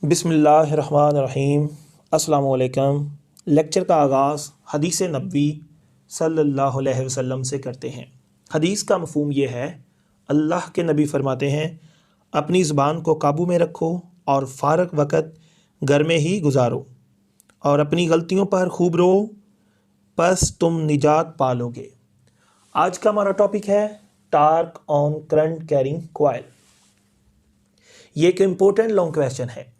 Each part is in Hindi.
बिस्मिल्लाहिर्रहमानिर्रहीम। अस्सलामु अलैकुम। लेक्चर का आगाज़ हदीस नबवी सल्लल्लाहु अलैहि वसल्लम से करते हैं। हदीस का मफ़हूम ये है, अल्लाह के नबी फरमाते हैं, अपनी ज़ुबान को काबू में रखो और फ़ारग वक़्त घर में ही गुजारो और अपनी गलतियों पर खूब रो, बस तुम निजात पालोगे। आज का हमारा टॉपिक है torque on current carrying coil. ये एक इम्पोर्टेंट लॉन्ग क्वेश्चन है।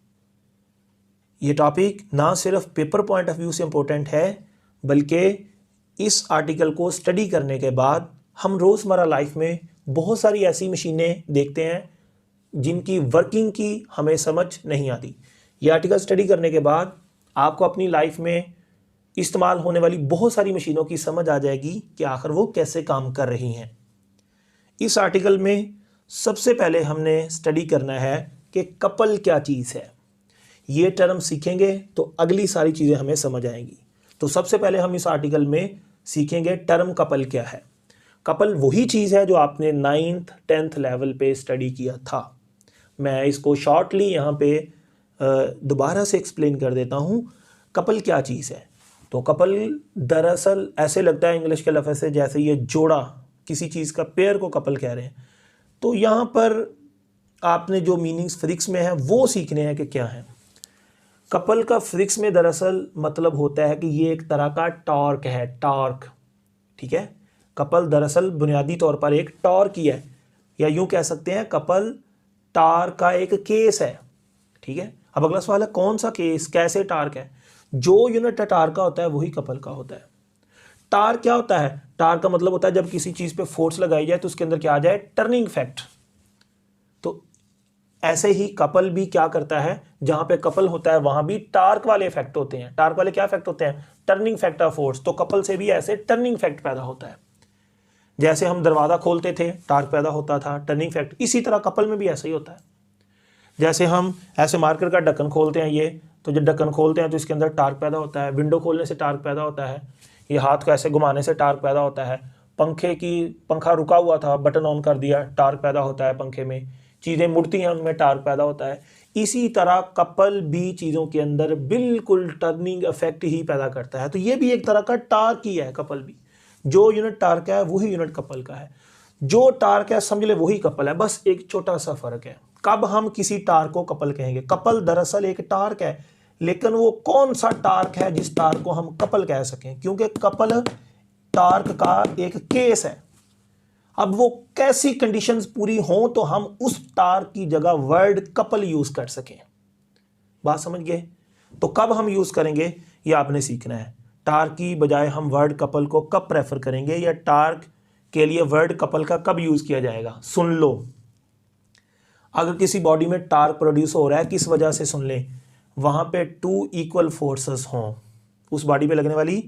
ये टॉपिक ना सिर्फ पेपर पॉइंट ऑफ व्यू से इम्पोर्टेंट है, बल्कि इस आर्टिकल को स्टडी करने के बाद हम रोज़मर्रा लाइफ में बहुत सारी ऐसी मशीनें देखते हैं जिनकी वर्किंग की हमें समझ नहीं आती। ये आर्टिकल स्टडी करने के बाद आपको अपनी लाइफ में इस्तेमाल होने वाली बहुत सारी मशीनों की समझ आ जाएगी कि आखिर वो कैसे काम कर रही हैं। इस आर्टिकल में सबसे पहले हमने स्टडी करना है कि कपल क्या चीज़ है। ये टर्म सीखेंगे तो अगली सारी चीज़ें हमें समझ आएंगी। तो सबसे पहले हम इस आर्टिकल में सीखेंगे टर्म कपल क्या है। कपल वही चीज़ है जो आपने 9th 10th लेवल पे स्टडी किया था। मैं इसको शॉर्टली यहाँ पे दोबारा से एक्सप्लेन कर देता हूँ। कपल क्या चीज़ है। तो कपल दरअसल ऐसे लगता है इंग्लिश के लफ्ज़ से जैसे ये जोड़ा, किसी चीज़ का पेयर को कपल कह रहे हैं। तो यहाँ पर आपने जो मीनिंग्स फिजिक्स में है वो सीखने हैं कि क्या है। कपल का फिजिक्स में दरअसल मतलब होता है कि ये एक तरह का टॉर्क है, टॉर्क। ठीक है, कपल दरअसल बुनियादी तौर पर एक टॉर्क ही है, या यूं कह सकते हैं कपल टार्क का एक केस है। ठीक है, अब अगला सवाल है कौन सा केस, कैसे टार्क है। जो यूनिट टार्क का होता है वही कपल का होता है। टार्क क्या होता है? टार्क का मतलब होता है जब किसी चीज़ पे फोर्स लगाई जाए तो उसके अंदर क्या आ जाए, टर्निंग इफेक्ट। तो ऐसे ही कपल भी क्या करता है, जहां पे कपल होता है वहां भी टार्क वाले इफेक्ट होते हैं। टार्क वाले क्या इफेक्ट होते हैं? Turning effect of force. तो कपल से भी ऐसे टर्निंग इफेक्ट पैदा होता है। जैसे हम दरवाजा खोलते थे, टार्क पैदा होता था, टर्निंग इफेक्ट। इसी तरह कपल में भी ऐसा ही होता है। जैसे हम ऐसे मार्कर का ढक्कन खोलते हैं, ये तो जब ढक्कन खोलते हैं तो इसके अंदर टार्क पैदा होता है। विंडो खोलने से टार्क पैदा होता है। ये हाथ को ऐसे घुमाने से टार्क पैदा होता है। पंखा रुका हुआ था, बटन ऑन कर दिया, टार्क पैदा होता है पंखे में। चीज़ें मुड़ती हैं, उनमें टार्क पैदा होता है। इसी तरह कपल भी चीज़ों के अंदर बिल्कुल टर्निंग इफेक्ट ही पैदा करता है। तो ये भी एक तरह का टार्क ही है, कपल भी। जो यूनिट टार्क है वही यूनिट कपल का है। जो टार्क है समझ ले वही कपल है, बस एक छोटा सा फर्क है। कब हम किसी टार्क को कपल कहेंगे? कपल दरअसल एक टार्क है, लेकिन वो कौन सा टार्क है जिस टार्क को हम कपल कह सकें? क्योंकि कपल टार्क का एक केस है। अब वो कैसी कंडीशंस पूरी हों तो हम उस टार्क की जगह वर्ड कपल यूज कर सकें। बात समझ गए? तो कब हम यूज करेंगे ये आपने सीखना है। टार्क की बजाय हम वर्ड कपल को कब प्रेफर करेंगे, या टार्क के लिए वर्ड कपल का कब यूज किया जाएगा? सुन लो, अगर किसी बॉडी में टार्क प्रोड्यूस हो रहा है, किस वजह से? सुन ले, वहां पे 2 इक्वल फोर्सेस हों, उस बॉडी पे लगने वाली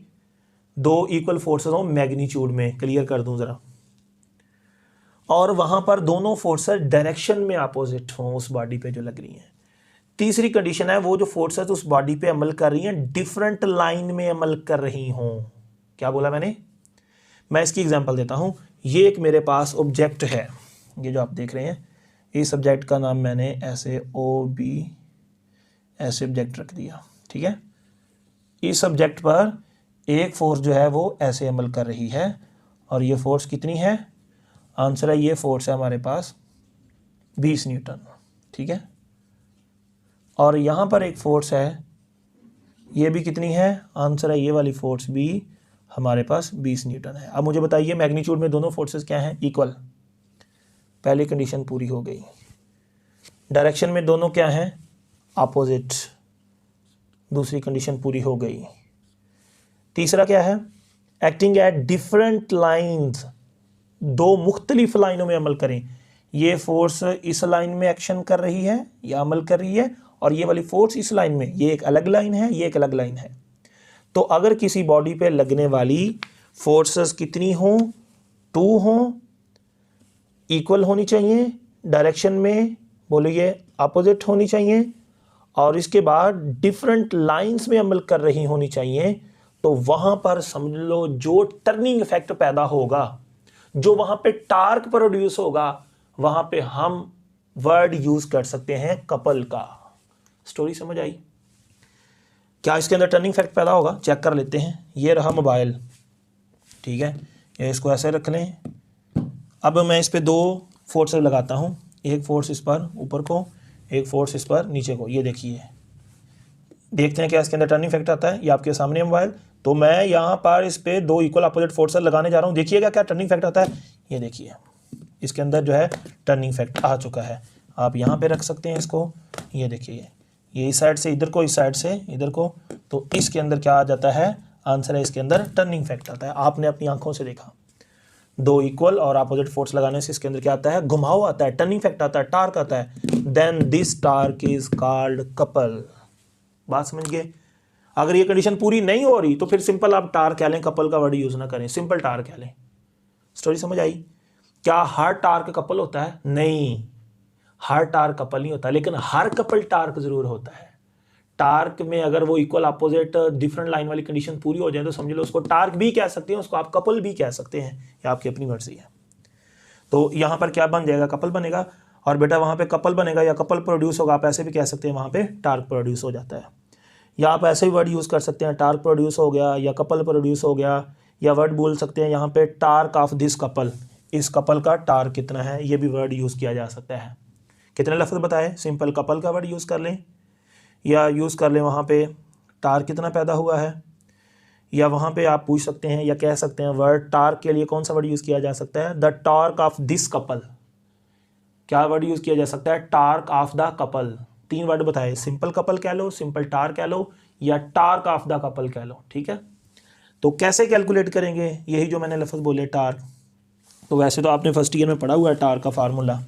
2 इक्वल फोर्सेस हों मैग्नीट्यूड में। क्लियर कर दूं जरा। और वहां पर दोनों फोर्सेस डायरेक्शन में अपोजिट हों उस बॉडी पे जो लग रही हैं। तीसरी कंडीशन है वो जो फोर्सेस उस बॉडी पे अमल कर रही हैं डिफरेंट लाइन में अमल कर रही हों। क्या बोला मैंने? मैं इसकी एग्जांपल देता हूं। ये एक मेरे पास ऑब्जेक्ट है, ये जो आप देख रहे हैं, इस ऑब्जेक्ट का नाम मैंने ऐसे OB ऐसे ऑब्जेक्ट रख दिया। ठीक है, इस ऑब्जेक्ट पर एक फोर्स जो है वो ऐसे अमल कर रही है, और ये फोर्स कितनी है? आंसर है ये फोर्स है हमारे पास 20 न्यूटन। ठीक है, और यहाँ पर एक फोर्स है, ये भी कितनी है? आंसर है ये वाली फोर्स भी हमारे पास 20 न्यूटन है। अब मुझे बताइए मैग्नीट्यूड में दोनों फोर्सेस क्या हैं? इक्वल। पहली कंडीशन पूरी हो गई। डायरेक्शन में दोनों क्या हैं? अपोजिट। दूसरी कंडीशन पूरी हो गई। तीसरा क्या है? एक्टिंग एट डिफरेंट लाइन्स, दो मुख्तलिफ लाइनों में अमल करें। ये फोर्स इस लाइन में एक्शन कर रही है या अमल कर रही है, और ये वाली फोर्स इस लाइन में, ये एक अलग लाइन है, ये एक अलग लाइन है। तो अगर किसी बॉडी पे लगने वाली फोर्सेस कितनी हों? 2 हों, इक्वल होनी चाहिए, डायरेक्शन में बोलिए अपोजिट होनी चाहिए, और इसके बाद डिफरेंट लाइंस में अमल कर रही होनी चाहिए, तो वहां पर समझ लो जो टर्निंग इफेक्ट पैदा होगा, जो वहां पे टार्क प्रोड्यूस होगा, वहां पे हम वर्ड यूज कर सकते हैं कपल का। स्टोरी समझ आई? क्या इसके अंदर टर्निंग इफेक्ट पैदा होगा? चेक कर लेते हैं। ये रहा मोबाइल, ठीक है, ये इसको ऐसे रख लें। अब मैं इस पर 2 फोर्स लगाता हूँ, एक फोर्स इस पर ऊपर को, एक फोर्स इस पर नीचे को। ये देखिए, देखते हैं क्या इसके अंदर टर्निंग इफेक्ट आता है। ये आपके सामने मोबाइल, तो मैं यहाँ पर इस पर 2 इक्वल अपोजिट फोर्सेस लगाने जा रहा हूँ। देखिएगा क्या टर्निंग इफेक्ट आता है। ये देखिए इसके अंदर जो है टर्निंग इफेक्ट आ चुका है। आप यहाँ पे रख सकते हैं इसको। ये देखिए, ये इस साइड से इधर को, इस साइड से इधर को, तो इसके अंदर क्या आ जाता है? आंसर है इसके अंदर टर्निंग इफेक्ट आता है। आपने अपनी आंखों से देखा, 2 इक्वल और अपोजिट फोर्स लगाने से इसके अंदर क्या आता है? घुमाव आता है, टर्निंग इफेक्ट आता है, टार्क आता है। Then this torque is called couple. बात समझ गए? अगर ये कंडीशन पूरी नहीं हो रही तो फिर सिंपल आप टार्क कह लें, कपल का वर्ड यूज ना करें, सिंपल टार्क कह लें। स्टोरी समझ आई? क्या हर टार्क कपल होता है? नहीं, हर टार्क कपल नहीं होता, लेकिन हर कपल टार्क जरूर होता है। टार्क में अगर वो इक्वल अपोजिट डिफरेंट लाइन वाली कंडीशन पूरी हो जाए तो समझ लो उसको टार्क भी कह सकते हैं, उसको आप कपल भी कह सकते हैं, ये आपकी अपनी मर्जी है। तो यहाँ पर क्या बन जाएगा? कपल बनेगा। और बेटा वहाँ पे कपल बनेगा या कपल प्रोड्यूस होगा, आप ऐसे भी कह सकते हैं, वहाँ पे टार्क प्रोड्यूस हो जाता है। या आप ऐसे ही वर्ड यूज़ कर सकते हैं, टार्क प्रोड्यूस हो गया या कपल प्रोड्यूस हो गया, या वर्ड बोल सकते हैं यहाँ पे टार्क ऑफ दिस कपल, इस कपल का टार्क कितना है, ये भी वर्ड यूज़ किया जा सकता है। कितने लफ्ज़ बताए? सिंपल कपल का वर्ड यूज़ कर लें, या यूज़ कर लें वहाँ पे टार्क कितना पैदा हुआ है, या वहाँ पे आप पूछ सकते हैं या कह सकते हैं वर्ड टार्क के लिए कौन सा वर्ड यूज़ किया जा सकता है? The torque of this couple. क्या वर्ड यूज़ किया जा सकता है? Torque of the couple. 3 word बताए, सिंपल कपल कह लो, सिंपल टार्क कह लो, या टार्क ऑफ द कपल कह लो, ठीक है। तो कैसे कैलकुलेट करेंगे? यही जो मैंने लफ्ज़ बोले टार्क, तो वैसे तो आपने फर्स्ट ईयर में पढ़ा हुआ है टार्क का फार्मूला,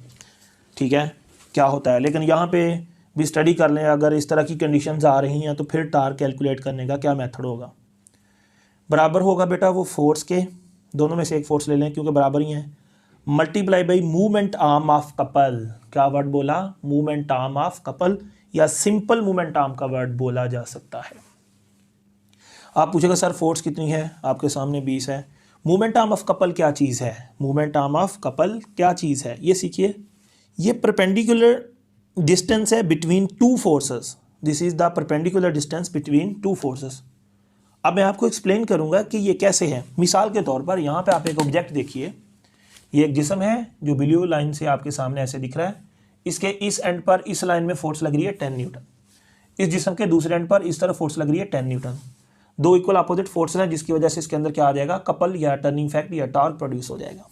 ठीक है, क्या होता है, लेकिन यहाँ पे भी स्टडी कर लें। अगर इस तरह की कंडीशंस आ रही हैं तो फिर टार्क कैलकुलेट करने का क्या मेथड होगा? बराबर होगा बेटा वो फोर्स के, दोनों में से एक फोर्स ले लें क्योंकि बराबर ही हैं, multiply by movement arm of couple. क्या वर्ड बोला? मूवमेंट आर्म ऑफ कपल, या सिंपल मूवमेंट आर्म का वर्ड बोला जा सकता है। आप पूछेगा सर फोर्स कितनी है? आपके सामने 20 है। मूवमेंट आर्म ऑफ कपल क्या चीज़ है? मूवमेंट आर्म ऑफ कपल क्या चीज़ है ये सीखिए। ये परपेंडिकुलर डिस्टेंस है between 2 forces. This is the perpendicular distance between 2 forces. अब मैं आपको एक्सप्लेन करूंगा कि ये कैसे है। मिसाल के तौर पर यहाँ पे आप एक ऑब्जेक्ट देखिए, ये एक जिस्म है जो ब्लू लाइन से आपके सामने ऐसे दिख रहा है। इसके इस एंड पर इस लाइन में फोर्स लग रही है 10 न्यूटन, इस जिस्म के दूसरे एंड पर इस तरफ फोर्स लग रही है 10 न्यूटन। 2 इक्वल अपोजिट फोर्सेस हैं जिसकी वजह से इसके अंदर क्या आ जाएगा? कपल या टर्निंग इफेक्ट या टॉर्क प्रोड्यूस हो जाएगा।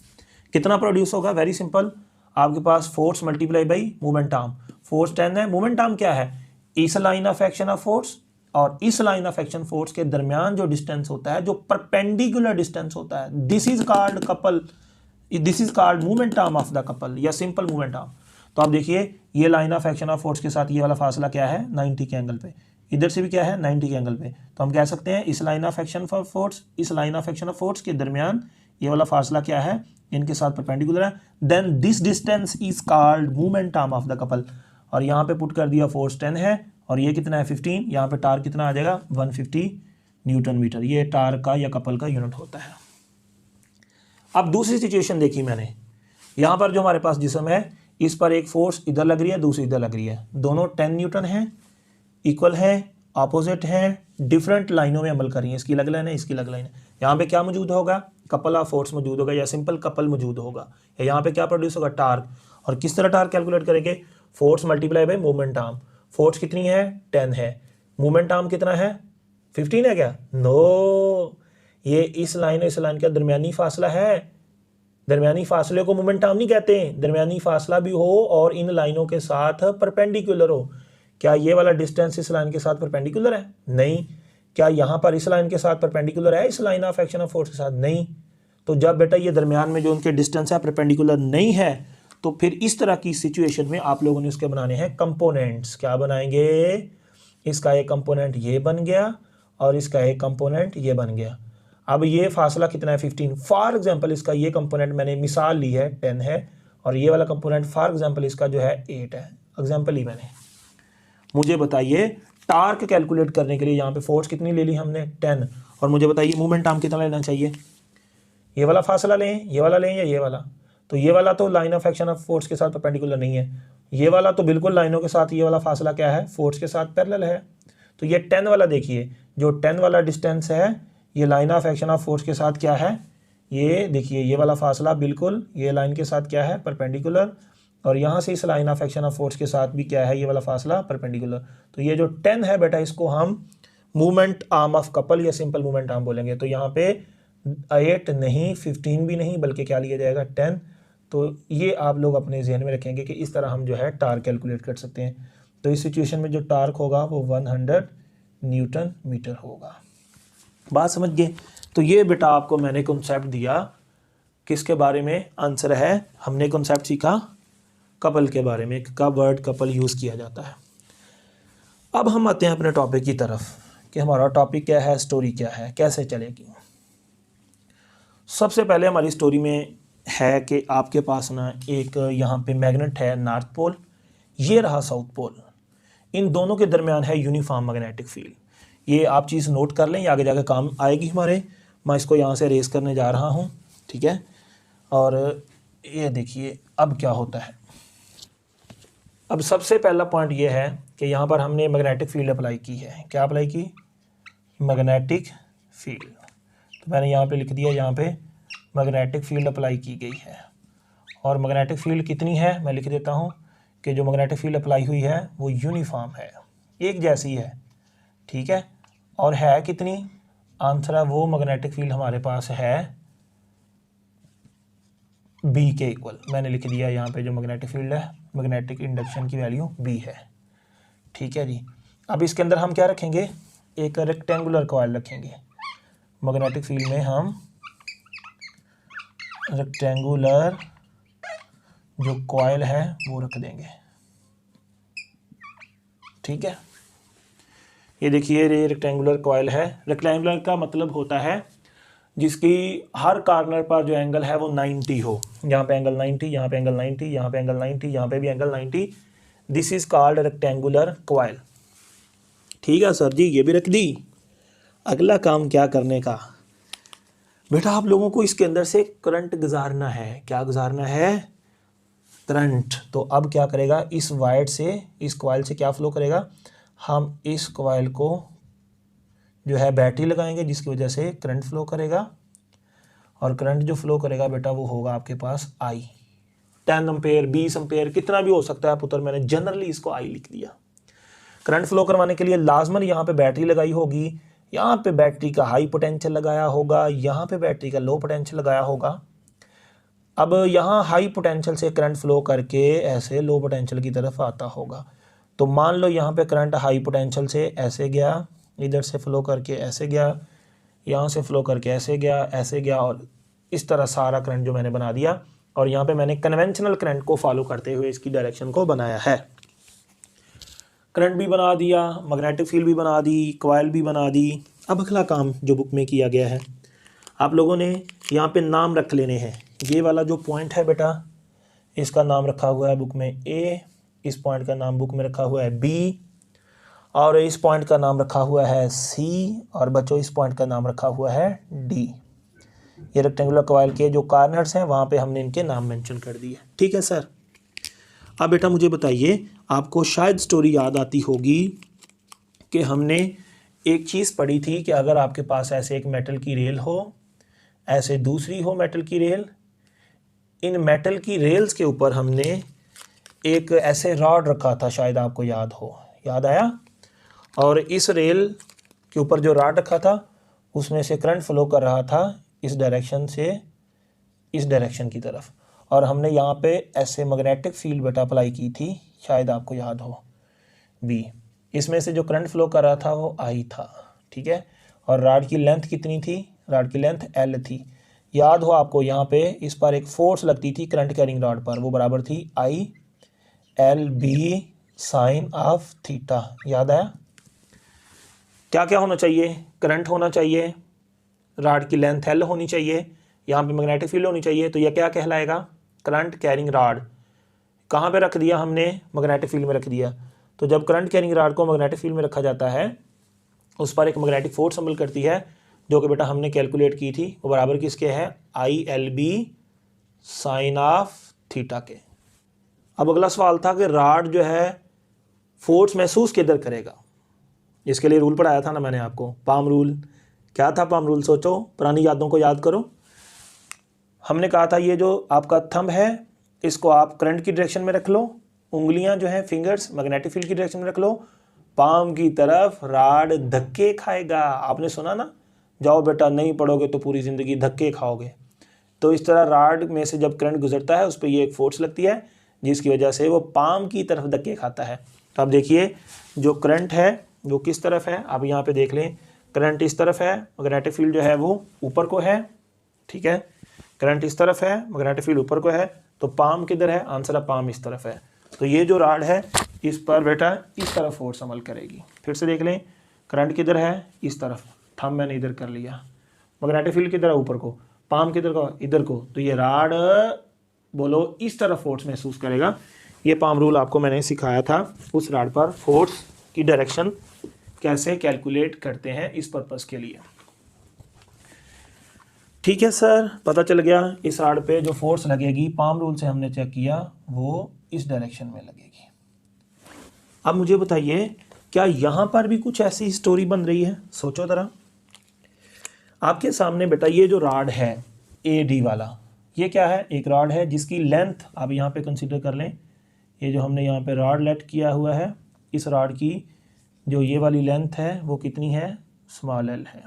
कितना प्रोड्यूस होगा? वेरी सिंपल, आपके पास force multiply by movement arm. Force 10 है, मूवमेंट आर्म क्या है? इस line of action of force और इस लाइन ऑफ एक्शन फोर्स के दरमियान जो डिस्टेंस होता है, जो परपेंडिकुलर डिस्टेंस होता है, this is called couple, this is called movement arm of the couple या सिंपल मूवमेंट आर्म। तो आप देखिए ये line of action of force के साथ ये वाला फासला क्या है? 90 के एंगल पे। इधर से भी क्या है? 90 के एंगल पे। तो हम कह सकते हैं इस line of action of force, इस line of action of force के दरमियान ये वाला फासला क्या है? इनके साथ परपेंडिकुलर है। Then this distance is called movement arm of the couple. और यहाँ पे पुट कर दिया फोर्स 10 है और ये कितना है? 15। यहाँ पे टार्क कितना आ जाएगा? 150 न्यूटन मीटर। ये टार्क का या कपल का यूनिट होता है। अब दूसरी सिचुएशन देखी मैंने, यहाँ पर जो हमारे पास जिस्म है इस पर एक फोर्स इधर लग रही है, दूसरी इधर लग रही है, दोनों 10 न्यूटन हैं, इक्वल है, अपोजिट हैं, डिफरेंट लाइनों में अमल कर रही है। इसकी अलग लाइन है, इसकी अलग लाइन है। यहाँ पे क्या मौजूद होगा? कपल ऑफ फोर्स मौजूद होगा या सिंपल कपल मौजूद होगा। या यहाँ पे क्या प्रोड्यूस होगा? टार्क। और किस तरह टार्क कैलकुलेट करेंगे? Force multiply by movement arm. Force कितनी है? 10 है। मूवमेंट आर्म कितना है? 15 है क्या? नो, ये इस लाइन का दरमियानी फासला है। दरमियानी फासले को मूवमेंट आर्म नहीं कहते। दरमियानी फासला भी हो और इन लाइनों के साथ परपेंडिकुलर हो। क्या ये वाला डिस्टेंस इस लाइन के साथ परपेंडिकुलर है? नहीं। क्या यहाँ पर इस लाइन के साथ परपेंडिकुलर है इस line of action of force के साथ? नहीं। तो जब बेटा ये दरमियान में जो उनके डिस्टेंस है परपेंडिकुलर नहीं है तो फिर इस तरह की सिचुएशन में आप लोगों ने उसके बनाने हैं कंपोनेंट्स। क्या बनाएंगे? इसका एक कंपोनेंट ये बन गया और इसका एक कंपोनेंट ये बन गया। अब ये फासला कितना है? 15। फॉर एग्जांपल इसका ये कंपोनेंट मैंने मिसाल ली है 10 है और ये वाला कंपोनेंट फॉर एग्जांपल इसका जो है 8 है। एग्जांपल ही मैंने। मुझे बताइए टार्क कैलकुलेट करने के लिए यहाँ पे फोर्स कितनी ले ली हमने? 10। और मुझे बताइए मूवमेंट आर्म कितना लेना चाहिए? ये वाला फासला लें, ये वाला लें या ये वाला? तो ये वाला तो line of action of force के साथ परपेंडिकुलर नहीं है ये वाला तो बिल्कुल लाइनों के साथ, ये वाला फासला क्या है, फोर्स के साथ पैरेलल है। तो ये 10 वाला देखिए, जो 10 वाला डिस्टेंस है ये line of action of force के साथ क्या है, ये देखिए ये वाला फासला बिल्कुल ये लाइन के साथ क्या है, परपेंडिकुलर, और यहाँ से इस line of action of force के साथ भी क्या है, ये वाला फासला परपेंडिकुलर। तो ये जो 10 है बेटा, इसको हम मूवमेंट आर्म ऑफ कपल या सिंपल मूवमेंट आर्म बोलेंगे। तो यहाँ पे 8 नहीं, 15 भी नहीं, बल्कि क्या लिया जाएगा, 10। तो ये आप लोग अपने जहन में रखेंगे कि इस तरह हम जो है टार्क कैलकुलेट कर सकते हैं। तो इस सिचुएशन में जो टार्क होगा वो 100 न्यूटन मीटर होगा। बात समझ गए। तो ये बेटा आपको मैंने कॉन्सेप्ट दिया, किसके बारे में आंसर है, हमने कॉन्सेप्ट सीखा कपल के बारे में, कब वर्ड कपल यूज़ किया जाता है। अब हम आते हैं अपने टॉपिक की तरफ कि हमारा टॉपिक क्या है, स्टोरी क्या है, कैसे चलेगी। सबसे पहले हमारी स्टोरी में है कि आपके पास ना एक यहाँ पे मैग्नेट है, नॉर्थ पोल, ये रहा साउथ पोल, इन दोनों के दरमियान है यूनिफॉर्म मैग्नेटिक फील्ड। ये आप चीज़ नोट कर लें, ये आगे जाकर काम आएगी हमारे। मैं इसको यहाँ से रेस करने जा रहा हूँ, ठीक है। और ये देखिए अब क्या होता है। अब सबसे पहला पॉइंट ये है कि यहाँ पर हमने मैग्नेटिक फील्ड अप्लाई की है। क्या अप्लाई की, मैग्नेटिक फील्ड। तो मैंने यहाँ पे लिख दिया, यहाँ पे मैग्नेटिक फील्ड अप्लाई की गई है। और मैग्नेटिक फील्ड कितनी है, मैं लिख देता हूँ कि जो मैग्नेटिक फील्ड अप्लाई हुई है वो यूनिफॉर्म है, एक जैसी है, ठीक है। और है कितनी, आंसर है वो मैग्नेटिक फील्ड हमारे पास है बी के इक्वल। मैंने लिख दिया यहाँ पे जो मैग्नेटिक फील्ड है, मैग्नेटिक इंडक्शन की वैल्यू बी है, ठीक है जी। अब इसके अंदर हम क्या रखेंगे, एक रेक्टेंगुलर कॉइल रखेंगे। मैग्नेटिक फील्ड में हम रेक्टेंगुलर जो कॉइल है वो रख देंगे, ठीक है। ये देखिए ये रेक्टेंगुलर कॉइल है। रेक्टेंगुलर का मतलब होता है जिसकी हर कॉर्नर पर जो एंगल है वो 90 हो। यहाँ पे एंगल 90, यहाँ पे एंगल 90, यहाँ पे एंगल 90, यहाँ पे भी angle 90। This is called rectangular coil, ठीक है सर जी, ये भी रख दी। अगला काम क्या करने का बेटा, आप लोगों को इसके अंदर से करंट गुजारना है। क्या गुजारना है, करंट। तो अब क्या करेगा, इस वायर से, इस कॉइल से क्या फ्लो करेगा, हम इस कॉइल को जो है बैटरी लगाएंगे जिसकी वजह से करंट फ्लो करेगा। और करंट जो फ्लो करेगा बेटा वो होगा आपके पास आई, 10 एम्पेयर 20 एम्पेयर कितना भी हो सकता है पुत्र, मैंने जनरली इसको आई लिख दिया। करंट फ्लो करवाने के लिए लाजमन यहाँ पे बैटरी लगाई होगी, यहाँ पे बैटरी का हाई पोटेंशियल लगाया होगा, यहाँ पे बैटरी का लो पोटेंशियल लगाया होगा। अब यहाँ हाई पोटेंशियल से करंट फ्लो करके ऐसे लो पोटेंशियल की तरफ आता होगा। तो मान लो यहाँ पे करंट हाई पोटेंशियल से ऐसे गया, इधर से फ्लो करके ऐसे गया, यहाँ से फ्लो करके ऐसे गया, और इस तरह सारा करंट जो मैंने बना दिया। और यहाँ पे मैंने कन्वेंशनल करंट को फॉलो करते हुए इसकी डायरेक्शन को बनाया है। करंट भी बना दिया, मैग्नेटिक फील्ड भी बना दी, कॉइल भी बना दी। अब अगला काम जो बुक में किया गया है, आप लोगों ने यहाँ पे नाम रख लेने हैं। ये वाला जो पॉइंट है बेटा, इसका नाम रखा हुआ है बुक में ए, इस पॉइंट का नाम बुक में रखा हुआ है बी, और इस पॉइंट का नाम रखा हुआ है सी, और बच्चों इस पॉइंट का नाम रखा हुआ है डी। ये रेक्टेंगुलर कॉइल के जो कॉर्नर्स हैं वहाँ पे हमने इनके नाम मेंशन कर दिए, ठीक है सर। अब बेटा मुझे बताइए, आपको शायद स्टोरी याद आती होगी कि हमने एक चीज़ पढ़ी थी कि अगर आपके पास ऐसे एक मेटल की रेल हो, ऐसे दूसरी हो मेटल की रेल, इन मेटल की रेल्स के ऊपर हमने एक ऐसे रॉड रखा था, शायद आपको याद हो, याद आया। और इस रेल के ऊपर जो रॉड रखा था उसमें से करंट फ्लो कर रहा था इस डायरेक्शन से इस डायरेक्शन की तरफ, और हमने यहाँ पे ऐसे मैग्नेटिक फील्ड बेटा अप्लाई की थी, शायद आपको याद हो बी। इसमें से जो करंट फ्लो कर रहा था वो आई था, ठीक है। और रॉड की लेंथ कितनी थी, रॉड की लेंथ एल थी। याद हो आपको, यहाँ पे इस पर एक फोर्स लगती थी करंट कैरिंग रॉड पर, वो बराबर थी I L B sine of theta. याद आया। क्या क्या होना चाहिए, करंट होना चाहिए, रॉड की लेंथ एल होनी चाहिए, यहाँ पे मैग्नेटिक फील्ड होनी चाहिए। तो यह क्या कहलाएगा, करंट कैरिंग रॉड। कहाँ पे रख दिया हमने, मैग्नेटिक फील्ड में रख दिया। तो जब करंट कैरिंग रॉड को मैग्नेटिक फील्ड में रखा जाता है, उस पर एक मैग्नेटिक फोर्स अमल करती है, जो कि बेटा हमने कैलकुलेट की थी, वो बराबर किसके है, I L B sine of theta के। अब अगला सवाल था कि राड जो है फोर्स महसूस किधर करेगा। इसके लिए रूल पढ़ाया था ना मैंने आपको, पाम रूल। क्या था पाम रूल? सोचो, पुरानी यादों को याद करो। हमने कहा था ये जो आपका थंब है इसको आप करंट की डायरेक्शन में रख लो, उंगलियां जो हैं फिंगर्स मैग्नेटिक फील्ड की डायरेक्शन में रख लो, पाम की तरफ राड धक्के खाएगा। आपने सुना ना, जाओ बेटा नहीं पढ़ोगे तो पूरी ज़िंदगी धक्के खाओगे। तो इस तरह राड में से जब करंट गुजरता है उस पर ये एक फोर्स लगती है जिसकी वजह से वो पाम की तरफ धक्के खाता है। तो आप देखिए जो करंट है वो किस तरफ है, आप यहाँ पे देख लें, करंट इस तरफ है, मैग्नेटिक फील्ड जो है वो ऊपर को है, ठीक है। करंट इस तरफ है, मैग्नेटिक फील्ड ऊपर को है, तो पाम किधर है? आंसर है पाम इस तरफ है। तो ये जो राड है इस पर बेटा इस तरफ फोर्स अमल करेगी। फिर से देख लें, करंट किधर है? इस तरफ, थंब मैंने इधर कर लिया। मैग्नेटिक फील्ड किधर है? ऊपर को। पाम किधर को? इधर को। तो ये राड बोलो इस तरफ फोर्स महसूस करेगा। ये पाम रूल आपको मैंने सिखाया था, उस राड पर फोर्स की डायरेक्शन कैसे कैलकुलेट करते हैं इस पर्पस के लिए। ठीक है सर, पता चल गया। इस राड पे जो फोर्स लगेगी पाम रूल से हमने चेक किया वो इस डायरेक्शन में लगेगी। अब मुझे बताइए क्या यहाँ पर भी कुछ ऐसी स्टोरी बन रही है? सोचो ज़रा। आपके सामने बेटा ये जो राड है AD वाला, ये क्या है? एक राड है जिसकी लेंथ आप यहाँ पे कंसीडर कर लें। ये जो हमने यहाँ पे राड लेट किया हुआ है, इस राड की जो ये वाली लेंथ है वो कितनी है? स्मॉल l है।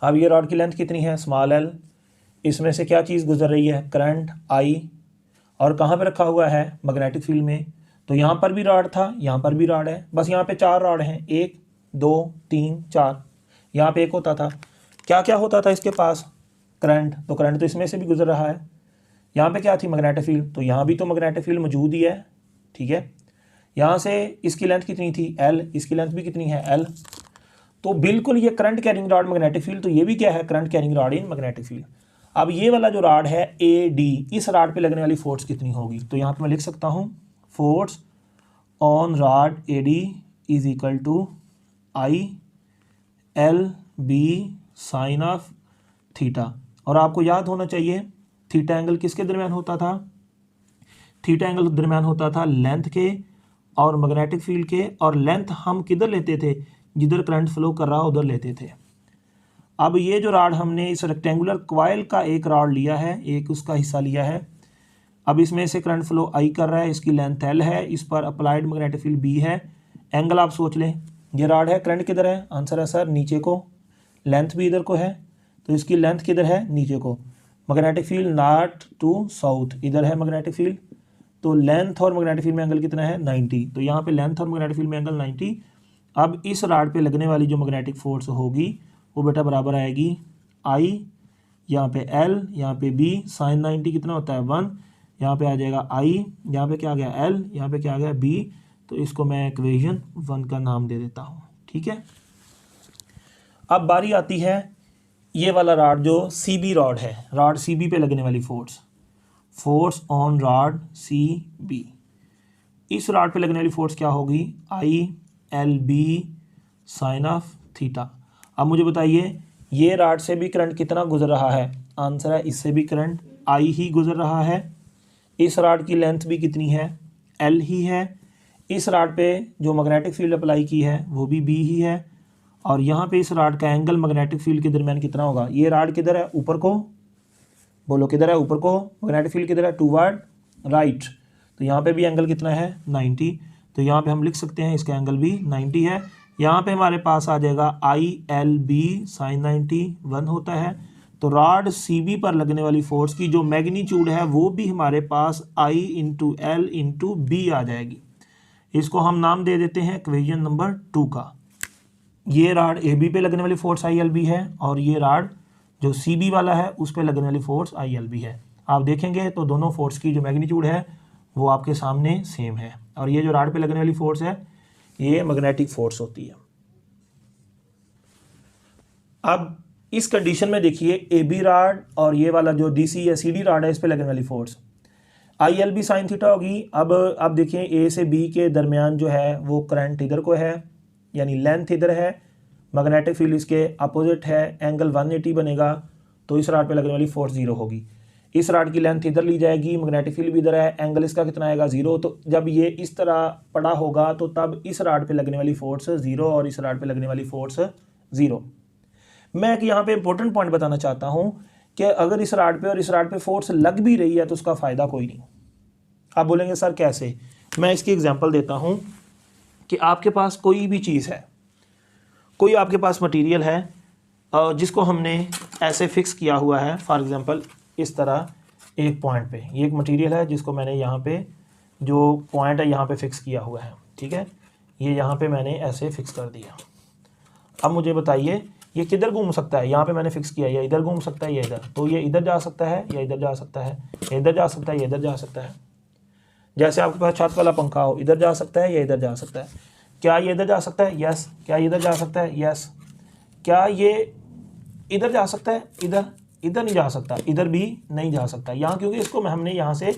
अब ये रॉड की लेंथ कितनी है? Small l। इसमें से क्या चीज़ गुजर रही है? Current I। और कहाँ पे रखा हुआ है? मैग्नेटिक फील्ड में। तो यहाँ पर भी रॉड था, यहाँ पर भी रॉड है, बस यहाँ पे 4 रॉड हैं, 1 2 3 4। यहाँ पे एक होता था, क्या क्या होता था इसके पास? करंट। तो करंट तो इसमें से भी गुजर रहा है। यहाँ पे क्या थी? Magnetic field. तो यहाँ भी तो मैग्नेटिक फील्ड मौजूद ही है, ठीक है। यहाँ से इसकी लेंथ कितनी थी? L। इसकी लेंथ भी कितनी है? L। तो बिल्कुल ये current carrying rod magnetic field, तो ये भी क्या है? Current carrying rod in magnetic field. अब ये वाला जो रॉड है AD, इस रॉड पे लगने वाली फोर्स कितनी होगी? तो यहाँ पे मैं लिख सकता हूँ force on rod AD is equal to ILB sine of theta. और आपको याद होना चाहिए थीटा एंगल किसके दरमियान होता था? थीटा एंगल दरमियान होता था लेंथ के और मैग्नेटिक फील्ड के, और लेंथ हम किधर लेते थे? जिधर करंट फ्लो कर रहा उधर लेते थे। अब ये जो रॉड हमने इस रेक्टेंगुलर कॉइल का एक रॉड लिया है, एक उसका हिस्सा लिया है। अब इसमें से करंट फ्लो I कर रहा है, इसकी लेंथ L है, इस पर अप्लाइड मैग्नेटिक फील्ड B है। एंगल आप सोच लें, ये रॉड है, करंट किधर है? आंसर है सर नीचे को, लेंथ भी इधर को है, तो इसकी लेंथ किधर है? नीचे को। Magnetic field north to south, इधर है मैग्नेटिक फील्ड। तो लेंथ और मैग्नेटिक फील्ड में एंगल कितना है? 90। तो यहाँ पे लेंथ और मैग्नेटिक फील्ड में एंगल 90। अब इस रॉड पे लगने वाली जो मैग्नेटिक फोर्स होगी वो बेटा बराबर आएगी I, यहाँ पे L, यहाँ पे B, साइन 90 कितना होता है? 1। यहाँ पे आ जाएगा I, यहाँ पे क्या आ गया? L, यहाँ पे क्या आ गया? B। तो इसको मैं इक्वेशन 1 का नाम दे देता हूँ, ठीक है। अब बारी आती है ये वाला रॉड जो CB रॉड है, रॉड CB पे लगने वाली force, force on rod CB। इस रॉड पे लगने वाली फोर्स क्या होगी? ILB sine of theta. अब मुझे बताइए ये रॉड से भी करंट कितना गुजर रहा है? आंसर है इससे भी करंट I ही गुजर रहा है। इस रॉड की लेंथ भी कितनी है? L ही है। इस रॉड पे जो मैग्नेटिक फील्ड अप्लाई की है वो भी B ही है। और यहाँ पे इस रॉड का एंगल मैग्नेटिक फील्ड के दरमियान कितना होगा? ये रॉड किधर है? ऊपर को। बोलो किधर है? ऊपर को। मैग्नेटिक फील्ड किधर है? Toward right. तो यहाँ पे भी एंगल कितना है? 90। तो यहाँ पे हम लिख सकते हैं इसका एंगल भी 90 है। यहाँ पे हमारे पास आ जाएगा ILB साइन 90 1 होता है। तो रॉड CB पर लगने वाली फोर्स की जो मैग्नीट्यूड है वो भी हमारे पास I into L into B आ जाएगी। इसको हम नाम दे देते हैं इक्वेशन नंबर 2 का। ये रॉड AB पे लगने वाली फोर्स ILB है और ये रॉड जो CB वाला है उस पे लगने वाली फोर्स ILB है। आप देखेंगे तो दोनों फोर्स की जो मैग्नीट्यूड है वो आपके सामने सेम है। और ये जो रॉड पे लगने वाली फोर्स है ये मैग्नेटिक फोर्स होती है। अब इस कंडीशन में देखिए AB रॉड और ये वाला जो DC या CD रॉड है इस पे लगने वाली फोर्स ILB साइन थीटा होगी। अब देखिए A से B के दरमियान जो है वो करंट इधर को है, यानी लेंथ इधर है, मैग्नेटिक फील्ड इसके अपोजिट है, एंगल 180 बनेगा। तो इस रॉड पे लगने वाली फोर्स 0 होगी। इस राड की लेंथ इधर ली जाएगी, मैग्नेटिक फील्ड भी इधर है, एंगल इसका कितना आएगा 0। तो जब ये इस तरह पड़ा होगा तो तब इस राड पे लगने वाली फोर्स 0 और इस राड पे लगने वाली फोर्स 0। मैं एक यहाँ पे इंपॉर्टेंट पॉइंट बताना चाहता हूँ कि अगर इस राड पे और इस राड पे फोर्स लग भी रही है तो उसका फ़ायदा कोई नहीं। आप बोलेंगे सर कैसे? मैं इसकी एग्जांपल देता हूँ कि आपके पास कोई भी चीज़ है, कोई आपके पास मटेरियल है जिसको हमने ऐसे फिक्स किया हुआ है, फॉर एग्जांपल इस तरह एक पॉइंट पे। ये एक मटेरियल है जिसको मैंने यहाँ पे जो पॉइंट है यहाँ पे फिक्स किया हुआ है, ठीक है। ये यहाँ पे मैंने ऐसे फिक्स कर दिया। अब मुझे बताइए ये किधर घूम सकता है? यहाँ पे मैंने फिक्स किया, या इधर घूम सकता है या इधर। तो ये इधर जा सकता है या इधर जा सकता है, या इधर जा सकता है या इधर जा सकता है। जैसे आपके पास छत वाला पंखा हो, इधर जा सकता है या इधर जा सकता है। क्या ये इधर जा सकता है? यस। क्या ये इधर जा सकता है? यस। क्या ये इधर जा सकता है? इधर इधर नहीं जा सकता, इधर भी नहीं जा सकता यहाँ, क्योंकि इसको हमने यहाँ से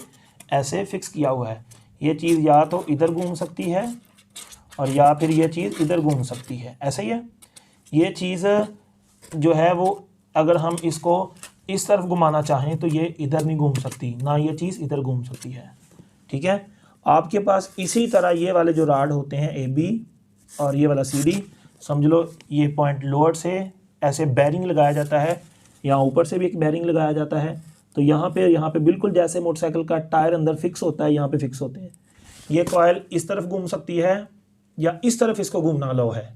ऐसे फिक्स किया हुआ है। ये चीज़ या तो इधर घूम सकती है और या फिर ये चीज़ इधर घूम सकती है, ऐसा ही है। ये चीज़ जो है वो अगर हम इसको इस तरफ घुमाना चाहें तो ये इधर नहीं घूम सकती, ना ये चीज़ इधर घूम सकती है, ठीक है। आपके पास इसी तरह ये वाले जो राड होते हैं AB और ये वाला CD, समझ लो ये पॉइंट लोअर से ऐसे बैरिंग लगाया जाता है, यहाँ ऊपर से भी एक बैरिंग लगाया जाता है। तो यहाँ पे बिल्कुल जैसे मोटरसाइकिल का टायर अंदर फिक्स होता है, यहाँ पे फिक्स होते हैं। ये कॉइल इस तरफ घूम सकती है या इस तरफ इसको घूमना अलाउ है।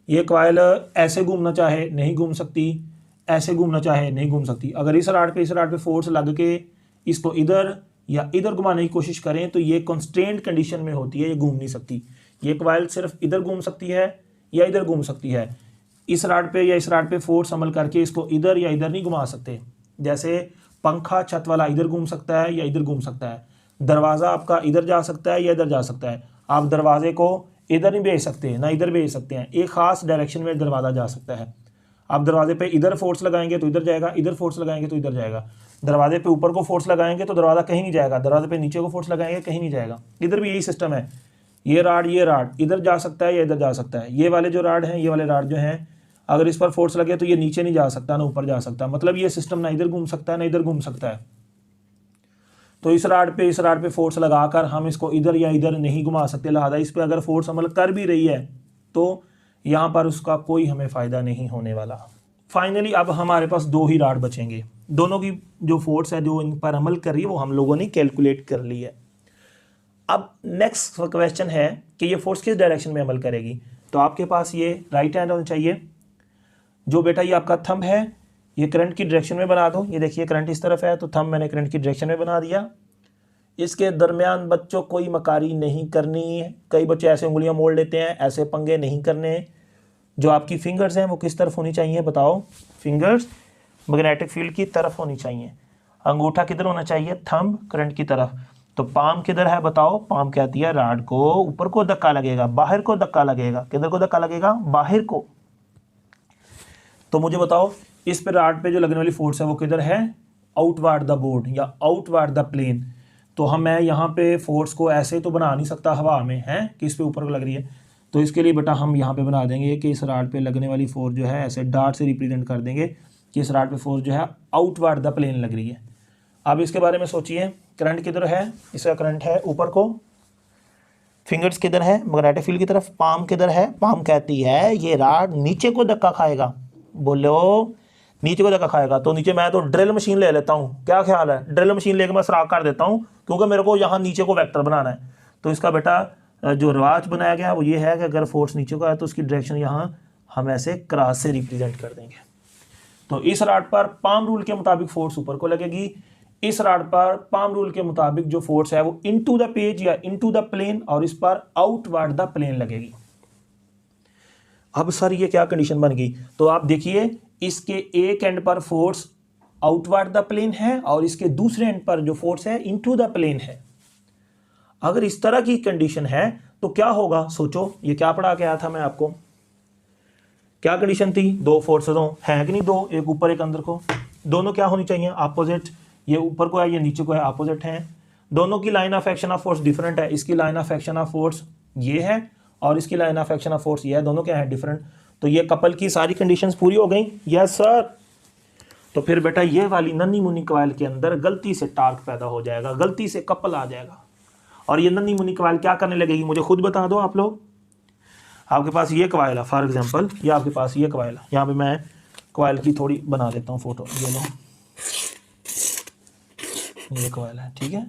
ये कॉइल ऐसे घूमना चाहे नहीं घूम सकती, ऐसे घूमना चाहे नहीं घूम सकती। अगर इस राड पे फोर्स लग के इसको इधर या इधर घुमाने की कोशिश करें तो ये कॉन्स्ट्रेंट कंडीशन में होती है, ये घूम नहीं सकती। ये कॉइल सिर्फ इधर घूम सकती है या इधर घूम सकती है। इस राड पे या इस राड पे फोर्स अमल करके इसको इधर या इधर नहीं घुमा सकते। जैसे पंखा छत वाला इधर घूम सकता है या इधर घूम सकता है। दरवाज़ा आपका इधर जा सकता है या इधर जा सकता है। आप दरवाजे को इधर नहीं भेज सकते ना इधर भेज सकते हैं, एक ख़ास डायरेक्शन में दरवाज़ा जा सकता है। आप दरवाजे पे इधर फोर्स लगाएंगे तो इधर जाएगा, इधर फोर्स लगाएंगे तो इधर जाएगा। दरवाजे पे ऊपर को फोर्स लगाएंगे तो दरवाज़ा कहीं नहीं जाएगा, दरवाजे पे नीचे को फोर्स लगाएंगे कहीं नहीं जाएगा। इधर भी यही सिस्टम है। ये राड इधर जा सकता है या इधर जा सकता है। ये वाले जो राड हैं, ये वाले राड जो हैं, अगर इस पर फोर्स लगे तो ये नीचे नहीं जा सकता ना ऊपर जा सकता। मतलब ये सिस्टम ना इधर घूम सकता है ना इधर घूम सकता है। तो इस राड पे फोर्स लगाकर हम इसको इधर या इधर नहीं घुमा सकते। लिहाजा इस पर अगर फोर्स अमल कर भी रही है तो यहाँ पर उसका कोई हमें फ़ायदा नहीं होने वाला। फाइनली अब हमारे पास 2 ही राड बचेंगे। दोनों की जो फोर्स है जो इन पर अमल कर रही है वो हम लोगों ने कैलकुलेट कर ली है। अब नेक्स्ट क्वेश्चन है कि ये फोर्स किस डायरेक्शन में अमल करेगी। तो आपके पास ये राइट हैंड होना चाहिए। जो बेटा ये आपका थंब है ये करंट की डायरेक्शन में बना दो। ये देखिए करंट इस तरफ है तो थंब मैंने करंट की डायरेक्शन में बना दिया। इसके दरमियान बच्चों कोई मकारी नहीं करनी है। कई बच्चे ऐसे उंगलियां मोड़ लेते हैं, ऐसे पंगे नहीं करने। जो आपकी फिंगर्स हैं वो किस तरफ होनी चाहिए बताओ? फिंगर्स मैग्नेटिक फील्ड की तरफ होनी चाहिए। अंगूठा किधर होना चाहिए? थंब करंट की तरफ। तो पाम किधर है बताओ? पाम कहती है राड को ऊपर को धक्का लगेगा, बाहर को धक्का लगेगा। किधर को धक्का लगेगा? बाहर को। तो मुझे बताओ इस पे राड पे जो लगने वाली फोर्स है वो किधर है? आउटवर्ड द बोर्ड या आउटवर्ड द प्लेन। तो मैं यहाँ पे फोर्स को ऐसे तो बना नहीं सकता हवा में है कि इस पे ऊपर को लग रही है। तो इसके लिए बेटा हम यहाँ पे बना देंगे कि इस राड पे लगने वाली फोर्स जो है ऐसे डार्ट से रिप्रेजेंट कर देंगे कि इस राड पे फोर्स जो है आउटवर्ड द प्लेन लग रही है। अब इसके बारे में सोचिए, करंट किधर है? इसका करंट है ऊपर को। फिंगर्स किधर है? मैग्नेटिक फील्ड की तरफ। पाम किधर है? पाम कहती है ये राड नीचे को धक्का खाएगा। बोलो नीचे को धक्का खाएगा। तो नीचे मैं तो ड्रिल मशीन ले लेता हूँ, क्या ख्याल है? ड्रिल मशीन लेकर मैं सुराख कर देता हूँ क्योंकि मेरे को यहाँ नीचे को वेक्टर बनाना है। तो इसका बेटा जो रिवाज बनाया गया वो ये है कि अगर फोर्स नीचे को आए तो उसकी डायरेक्शन यहाँ हम ऐसे क्रॉस से रिप्रेजेंट कर देंगे। तो इस राड पर पाम रूल के मुताबिक फोर्स ऊपर को लगेगी। इस राड पर पाम रूल के मुताबिक जो फोर्स है वो इनटू द पेज या इनटू द प्लेन और इस पर आउटवर्ड द प्लेन लगेगी। अब सर ये क्या कंडीशन बन गई? तो आप देखिए इसके एक एंड पर फोर्स आउटवर्ड द प्लेन है और इसके दूसरे एंड पर जो फोर्स है इनटू द प्लेन है। अगर इस तरह की कंडीशन है तो क्या होगा? सोचो, ये क्या पढ़ा के आया था मैं आपको? क्या कंडीशन थी? 2 फोर्सेस हो, है कि नहीं? 2, एक ऊपर एक अंदर को। दोनों क्या होनी चाहिए? अपोजिट। ये ऊपर को है ये नीचे को है, अपोजिट है। दोनों की line of action of force different है। इसकी line of action of force ये है और इसकी line of action of force ये है। दोनों क्या है? डिफरेंट। तो ये कपल की सारी कंडीशंस पूरी हो गई। Yes sir. तो फिर बेटा ये वाली नन्ही मुन्नी कॉइल के अंदर गलती से टार्क पैदा हो जाएगा, गलती से कपल आ जाएगा, और ये नन्ही मुन्नी कॉइल क्या करने लगेगी, मुझे खुद बता दो आप लोग। आपके पास ये कॉइल है, फॉर एग्जांपल ये आपके पास ये कॉइल है, यहाँ पे मैं कॉइल की थोड़ी बना देता हूँ फोटो, ये लो, ये कॉइल है, ठीक है।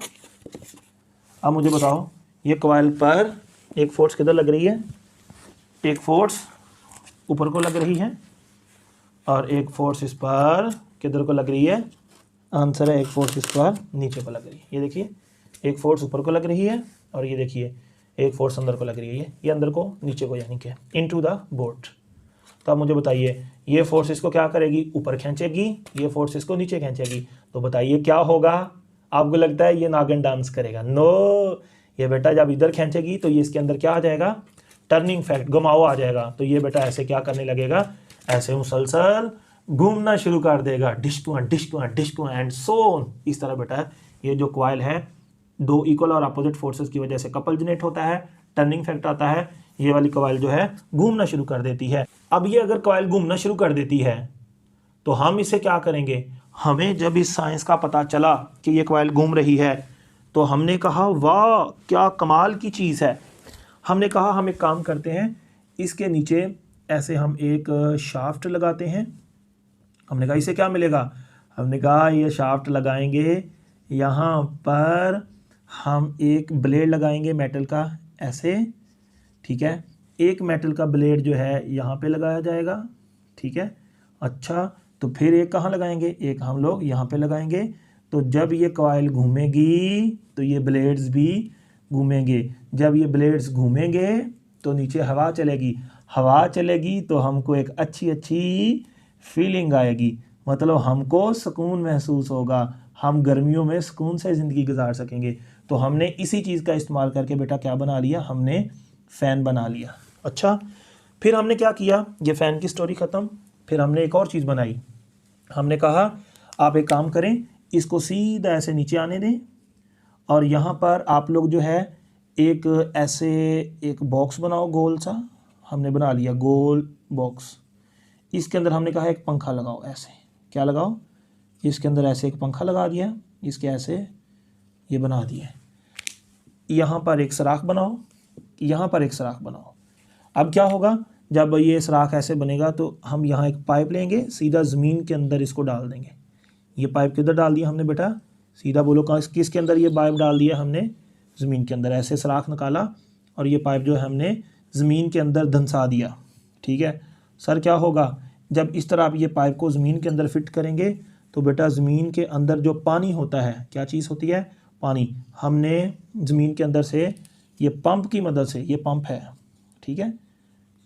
अब मुझे बताओ ये कॉइल पर एक फोर्स किधर लग रही है, एक फोर्स ऊपर को लग रही है और एक फोर्स इस पर किधर को लग रही है, आंसर है एक फोर्स इस पर नीचे को लग रही है। ये देखिए एक फोर्स ऊपर को लग रही है और ये देखिए एक फोर्स अंदर को लग रही है, ये अंदर को नीचे को, यानी कि इनटू द बोर्ड। तो अब मुझे बताइए ये फोर्स इसको क्या करेगी, ऊपर खींचेगी, ये फोर्स इसको नीचे खींचेगी, तो बताइए क्या होगा। आपको लगता है ये नागिन डांस करेगा? नो, ये बेटा जब इधर खींचेगी तो ये इसके अंदर क्या आ जाएगा, टर्निंग फैक्ट, घुमाव आ जाएगा। तो ये बेटा ऐसे क्या करने लगेगा, ऐसे मुसलसल घूमना शुरू कर देगा, डिस्कुआ डिस्कुआ डिस्कुआ एंड सोन। इस तरह बेटा ये जो कॉइल है दो इक्वल और अपोजिट फोर्सेस की वजह से कपल जनरेट होता है, टर्निंग फैक्ट आता है, ये वाली कॉइल जो है घूमना शुरू कर देती है। अब ये अगर कॉइल घूमना शुरू कर देती है तो हम इसे क्या करेंगे, हमें जब इस साइंस का पता चला कि ये कॉइल घूम रही है तो हमने कहा वाह क्या कमाल की चीज़ है। हमने कहा हम एक काम करते हैं, इसके नीचे ऐसे हम एक शाफ्ट लगाते हैं। हमने कहा इसे क्या मिलेगा, हमने कहा ये शाफ्ट लगाएंगे, यहाँ पर हम एक ब्लेड लगाएंगे मेटल का ऐसे, ठीक है। एक मेटल का ब्लेड जो है यहाँ पे लगाया जाएगा, ठीक है। अच्छा, तो फिर एक कहाँ लगाएंगे, एक हम लोग यहाँ पे लगाएंगे। तो जब ये कॉइल घूमेगी तो ये ब्लेड्स भी घूमेंगे, जब ये ब्लेड्स घूमेंगे तो नीचे हवा चलेगी, हवा चलेगी तो हमको एक अच्छी अच्छी फीलिंग आएगी, मतलब हमको सुकून महसूस होगा, हम गर्मियों में सुकून से ज़िंदगी गुजार सकेंगे। तो हमने इसी चीज़ का इस्तेमाल करके बेटा क्या बना लिया, हमने फ़ैन बना लिया। अच्छा, फिर हमने क्या किया, ये फ़ैन की स्टोरी ख़त्म। फिर हमने एक और चीज़ बनाई, हमने कहा आप एक काम करें, इसको सीधा ऐसे नीचे आने दें और यहाँ पर आप लोग जो है एक ऐसे एक बॉक्स बनाओ गोल सा। हमने बना लिया गोल बॉक्स, इसके अंदर हमने कहा एक पंखा लगाओ, ऐसे क्या लगाओ, इसके अंदर ऐसे एक पंखा लगा दिया, इसके ऐसे ये बना दिए। यहाँ पर एक सराख बनाओ, यहाँ पर एक सराख बनाओ। अब क्या होगा, जब ये सराख ऐसे बनेगा तो हम यहाँ एक पाइप लेंगे, सीधा ज़मीन के अंदर इसको डाल देंगे। ये पाइप किधर डाल दिया हमने बेटा, सीधा बोलो किसके अंदर, ये पाइप डाल दिया हमने ज़मीन के अंदर। ऐसे सराख निकाला और ये पाइप जो है हमने ज़मीन के अंदर धंसा दिया, ठीक है। सर क्या होगा, जब इस तरह आप ये पाइप को ज़मीन के अंदर फिट करेंगे तो बेटा ज़मीन के अंदर जो पानी होता है, क्या चीज़ होती है, पानी, हमने ज़मीन के अंदर से ये पंप की मदद से, ये पंप है, ठीक है,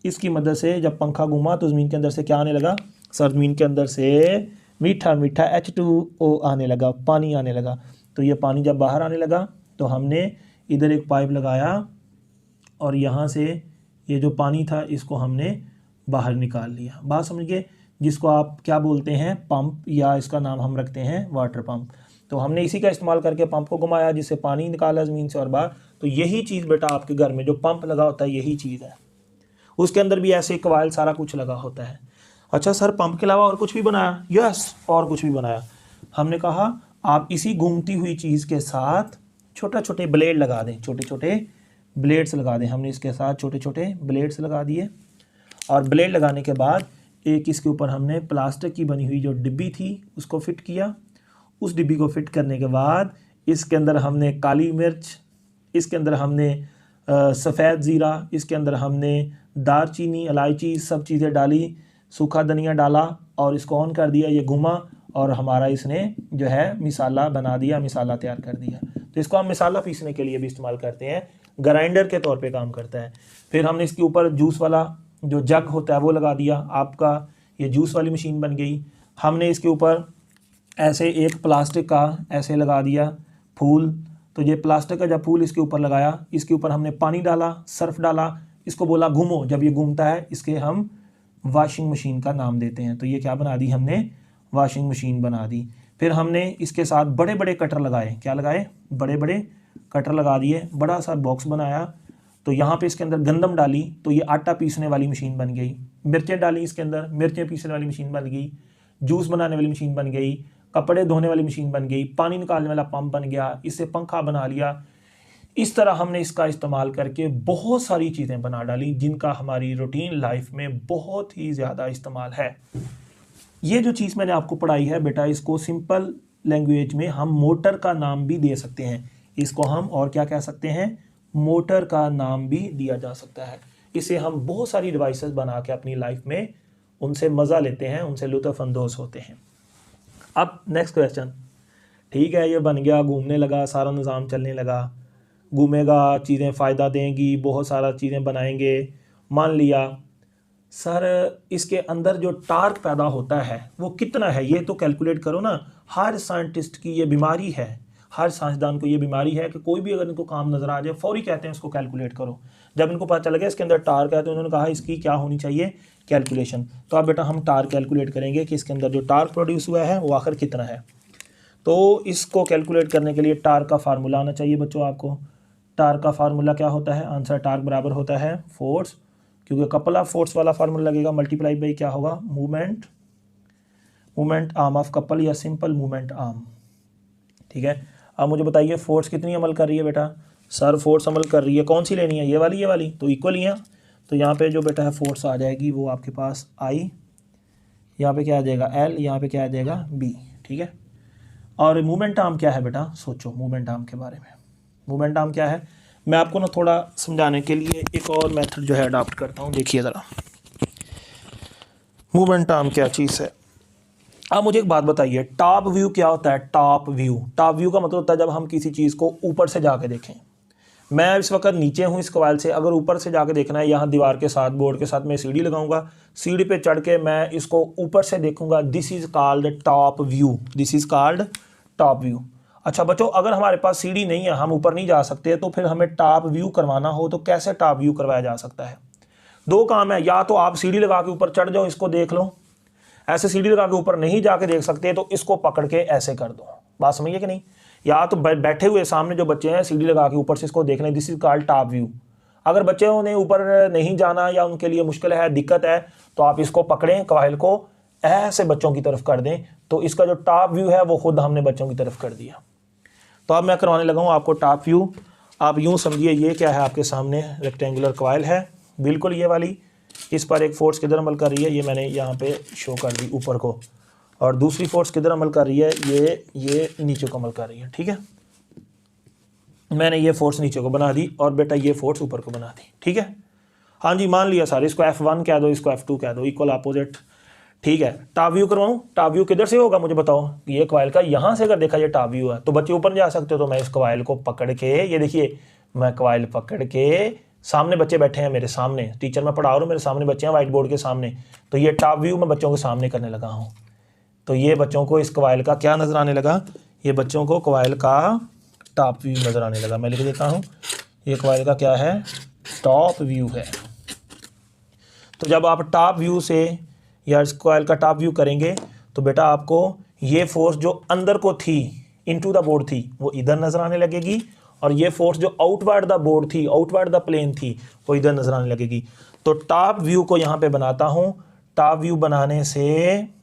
इसकी मदद से जब पंखा घूमा तो ज़मीन के अंदर से क्या आने लगा, सर ज़मीन के अंदर से मीठा मीठा H2O आने लगा, पानी आने लगा। तो ये पानी जब बाहर आने लगा तो हमने इधर एक पाइप लगाया और यहाँ से ये जो पानी था इसको हमने बाहर निकाल लिया। बात समझ गए, जिसको आप क्या बोलते हैं, पंप, या इसका नाम हम रखते हैं वाटर पंप। तो हमने इसी का इस्तेमाल करके पंप को घुमाया जिससे पानी निकाला ज़मीन से और बाहर। तो यही चीज़ बेटा आपके घर में जो पंप लगा होता है यही चीज़ है, उसके अंदर भी ऐसे कॉइल सारा कुछ लगा होता है। अच्छा सर, पंप के अलावा और कुछ भी बनाया? यस, और कुछ भी बनाया। हमने कहा आप इसी घूमती हुई चीज़ के साथ छोटे छोटे ब्लेड लगा दें, छोटे छोटे ब्लेड्स लगा दें। हमने इसके साथ छोटे छोटे ब्लेड्स लगा दिए और ब्लेड लगाने के बाद एक इसके ऊपर हमने प्लास्टिक की बनी हुई जो डिब्बी थी उसको फिट किया। उस डिब्बी को फिट करने के बाद इसके अंदर हमने काली मिर्च, इसके अंदर हमने सफ़ेद ज़ीरा, इसके अंदर हमने दालचीनी, इलायची, सब चीज़ें डाली, सूखा धनिया डाला और इसको ऑन कर दिया। ये घुमा और हमारा इसने जो है मिसाला बना दिया, मिसाला तैयार कर दिया। तो इसको हम मिसाला पीसने के लिए भी इस्तेमाल करते हैं, ग्राइंडर के तौर पे काम करता है। फिर हमने इसके ऊपर जूस वाला जो जग होता है वो लगा दिया, आपका ये जूस वाली मशीन बन गई। हमने इसके ऊपर ऐसे एक प्लास्टिक का ऐसे लगा दिया फूल, तो ये प्लास्टिक का जब फूल इसके ऊपर लगाया, इसके ऊपर हमने पानी डाला, सर्फ डाला, इसको बोला घूमो। जब ये घूमता है इसके हम वॉशिंग मशीन का नाम देते हैं। तो ये क्या बना दी हमने, वॉशिंग मशीन बना दी। फिर हमने इसके साथ बड़े बड़े कटर लगाए, क्या लगाए, बड़े बड़े कटर लगा दिए, बड़ा सा बॉक्स बनाया। तो यहाँ पे इसके अंदर गंदम डाली तो ये आटा पीसने वाली मशीन बन गई। मिर्चें डाली इसके अंदर, मिर्चें पीसने वाली मशीन बन गई। जूस बनाने वाली मशीन बन गई, कपड़े धोने वाली मशीन बन गई, पानी निकालने वाला पंप बन गया, इससे पंखा बना लिया। इस तरह हमने इसका इस्तेमाल करके बहुत सारी चीज़ें बना डाली जिनका हमारी रूटीन लाइफ में बहुत ही ज़्यादा इस्तेमाल है। ये जो चीज़ मैंने आपको पढ़ाई है बेटा, इसको सिंपल लैंग्वेज में हम मोटर का नाम भी दे सकते हैं। इसको हम और क्या कह सकते हैं, मोटर का नाम भी दिया जा सकता है। इसे हम बहुत सारी डिवाइसेस बना के अपनी लाइफ में उनसे मज़ा लेते हैं, उनसे लुत्फ़अंदोज़ होते हैं। अब नेक्स्ट क्वेश्चन, ठीक है, ये बन गया, घूमने लगा, सारा निज़ाम चलने लगा, घूमेगा, चीज़ें फ़ायदा देंगी, बहुत सारा चीज़ें बनाएंगे। मान लिया सर इसके अंदर जो टार्क पैदा होता है वो कितना है, ये तो कैलकुलेट करो ना। हर साइंटिस्ट की ये बीमारी है, हर साइंसदान को ये बीमारी है कि कोई भी अगर इनको काम नज़र आ जाए फौरी कहते हैं इसको कैलकुलेट करो। जब इनको पता चल गया इसके अंदर टार्क है तो इन्होंने कहा इसकी क्या होनी चाहिए, कैलकुलेशन। तो अब बेटा हम टार्क कैलकुलेट करेंगे कि इसके अंदर जो टार्क प्रोड्यूस हुआ है वो आखिर कितना है। तो इसको कैलकुलेट करने के लिए टार्क का फार्मूला आना चाहिए बच्चों आपको। टार्क का फार्मूला क्या होता है, आंसर टार्क बराबर होता है फोर्स, क्योंकि कपल ऑफ फोर्स वाला फार्मूला लगेगा, मल्टीप्लाई बाई क्या होगा, मूवमेंट आर्म ऑफ कपल या सिंपल मूवमेंट आर्म। ठीक है, अब मुझे बताइए फोर्स कितनी अमल कर रही है बेटा। सर फोर्स अमल कर रही है, कौन सी लेनी है, ये वाली, तो इक्वल ही है। तो यहाँ पे जो बेटा है फोर्स आ जाएगी वो आपके पास आई, यहाँ पे क्या आ जाएगा एल, यहाँ पे क्या आ जाएगा बी। ठीक है, और मूवमेंट आर्म क्या है बेटा, सोचो मूवमेंट आर्म के बारे में। मूवमेंट आर्म क्या है, मैं आपको ना थोड़ा समझाने के लिए एक और मेथड जो है अडॉप्ट करता हूँ। देखिए ज़रा मूवमेंट आर्म क्या चीज़ है। अब मुझे एक बात बताइए, टॉप व्यू क्या होता है। टॉप व्यू का मतलब होता है जब हम किसी चीज़ को ऊपर से जाके देखें। मैं इस वक्त नीचे हूँ इस कॉइल से, अगर ऊपर से जाके देखना है, यहाँ दीवार के साथ बोर्ड के साथ मैं सीढ़ी लगाऊंगा, सीढ़ी पे चढ़ के मैं इसको ऊपर से देखूंगा, this is called top view. अच्छा बच्चों, अगर हमारे पास सीढ़ी नहीं है, हम ऊपर नहीं जा सकते, तो फिर हमें टॉप व्यू करवाना हो तो कैसे टॉप व्यू करवाया जा सकता है। दो काम है, या तो आप सीढ़ी लगा के ऊपर चढ़ जाओ, इसको देख लो, ऐसे सीढ़ी लगा के ऊपर नहीं जाके देख सकते तो इसको पकड़ के ऐसे कर दो। बात समझिए कि नहीं। या तो बैठे हुए सामने जो बच्चे हैं सीढ़ी लगा के ऊपर से इसको देख लें, this is called top view. अगर बच्चों ने ऊपर नहीं जाना या उनके लिए मुश्किल है, दिक्कत है, तो आप इसको पकड़ें, कॉइल को ऐसे बच्चों की तरफ कर दें, तो इसका जो टॉप व्यू है वो खुद हमने बच्चों की तरफ कर दिया। तो अब मैं करवाने लगा हूँ आपको टॉप व्यू। आप यूँ समझिए ये क्या है, आपके सामने रेक्टेंगुलर कॉइल है, बिल्कुल ये वाली, इस पर एक फोर्स किधर अमल कर रही है, ये मैंने यहाँ पे शो कर दी ऊपर को, और दूसरी फोर्स किधर अमल कर रही है, ये नीचे को अमल कर रही है। ठीक है, मैंने ये फोर्स नीचे को बना दी और बेटा ये फोर्स ऊपर को बना दी। ठीक है, हाँ जी मान लिया सर, इसको F1 कह दो, इसको F2 कह दो, इक्वल अपोजिट। ठीक है, टॉप व्यू करवाऊँ, टॉप व्यू किधर से होगा मुझे बताओ। ये कॉइल का यहाँ से अगर देखा ये टॉप व्यू है, तो बच्चे ऊपर नहीं जा सकते, तो मैं इस कॉइल को पकड़ के, ये देखिए मैं कॉइल पकड़ के, सामने बच्चे बैठे हैं मेरे सामने, टीचर मैं पढ़ा रहा हूँ, मेरे सामने बच्चे हैं व्हाइट बोर्ड के सामने, तो ये टॉप व्यू मैं बच्चों के सामने करने लगा हूँ। तो ये बच्चों को इस कॉइल का क्या नज़र आने लगा, ये बच्चों को कॉइल का टॉप व्यू नज़र आने लगा। मैं लिख देता हूँ, ये कॉइल का क्या है, टॉप व्यू है। तो जब आप टॉप व्यू से या इस कॉइल का टॉप व्यू करेंगे तो बेटा आपको ये फोर्स जो अंदर को थी, इनटू द बोर्ड थी, वो इधर नज़र आने लगेगी, और ये फोर्स जो आउटवर्ड द बोर्ड थी, आउटवर्ड द प्लेन थी, वो इधर नजर आने लगेगी। तो टॉप व्यू को यहाँ पे बनाता हूँ। टॉप व्यू बनाने से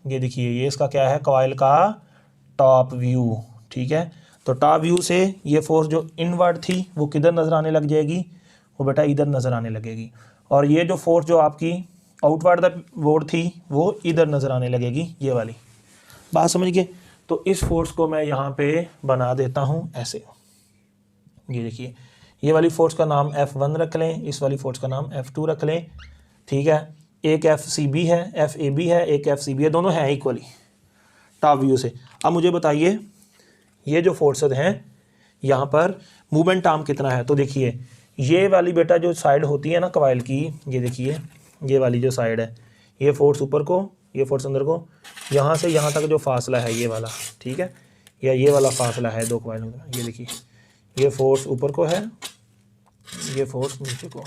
ये देखिए, ये इसका क्या है, कॉइल का टॉप व्यू। ठीक है, तो टॉप व्यू से ये फोर्स जो इनवर्ड थी वो किधर नजर आने लग जाएगी, वो बेटा इधर नजर आने लगेगी, और ये जो फोर्स जो आपकी आउटवर्ड द बोर्ड थी वो इधर नजर आने लगेगी, ये वाली बात समझ गए। तो इस फोर्स को मैं यहाँ पे बना देता हूँ ऐसे, ये देखिए, ये वाली फोर्स का नाम F1 रख लें, इस वाली फोर्स का नाम F2 रख लें। ठीक है, एक FCB है, FAB है, एक FCB है, दोनों हैं इक्वली टॉप व्यू से। अब मुझे बताइए ये जो फोर्सेस हैं यहाँ पर मूवमेंट आर्म कितना है। तो देखिए ये वाली बेटा जो साइड होती है ना कॉइल की, ये देखिए ये वाली जो साइड है, ये फोर्स ऊपर को, ये फोर्स अंदर को, यहाँ से यहाँ तक जो फासला है ये वाला, ठीक है, या ये वाला फासला है दो कॉइल में, ये देखिए ये फोर्स ऊपर को है, ये फोर्स नीचे को।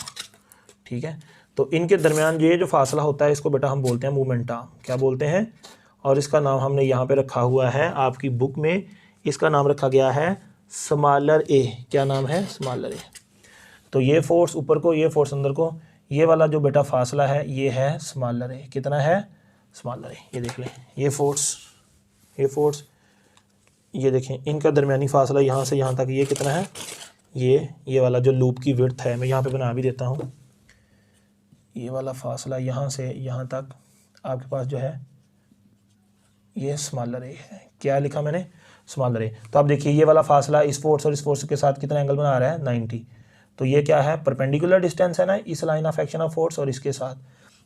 ठीक है, तो इनके दरमियान ये जो फासला होता है इसको बेटा हम बोलते हैं मूवमेंट आर्म। क्या बोलते हैं, और इसका नाम हमने यहाँ पे रखा हुआ है आपकी बुक में, इसका नाम रखा गया है स्मॉलर ए। क्या नाम है, स्मॉलर ए। तो ये फोर्स ऊपर को, ये फोर्स अंदर को, ये वाला जो बेटा फासला है ये है स्मॉलर ए। कितना है, स्मॉलर ए, ये देख लें, ये फोर्स, ये देखें, इनका दरमियानी फासला यहाँ से यहाँ तक ये कितना है, ये वाला जो लूप की विड्थ है, मैं यहाँ पे बना भी देता हूँ, ये वाला फासला यहाँ से यहाँ तक आपके पास जो है ये स्मॉलर ए है। क्या लिखा मैंने, स्मॉलर ए। तो आप देखिए ये वाला फासला इस फोर्स और इस फोर्स के साथ कितना एंगल बना रहा है, 90। तो ये क्या है, परपेंडिकुलर डिस्टेंस है ना इस line of action of force और इसके साथ,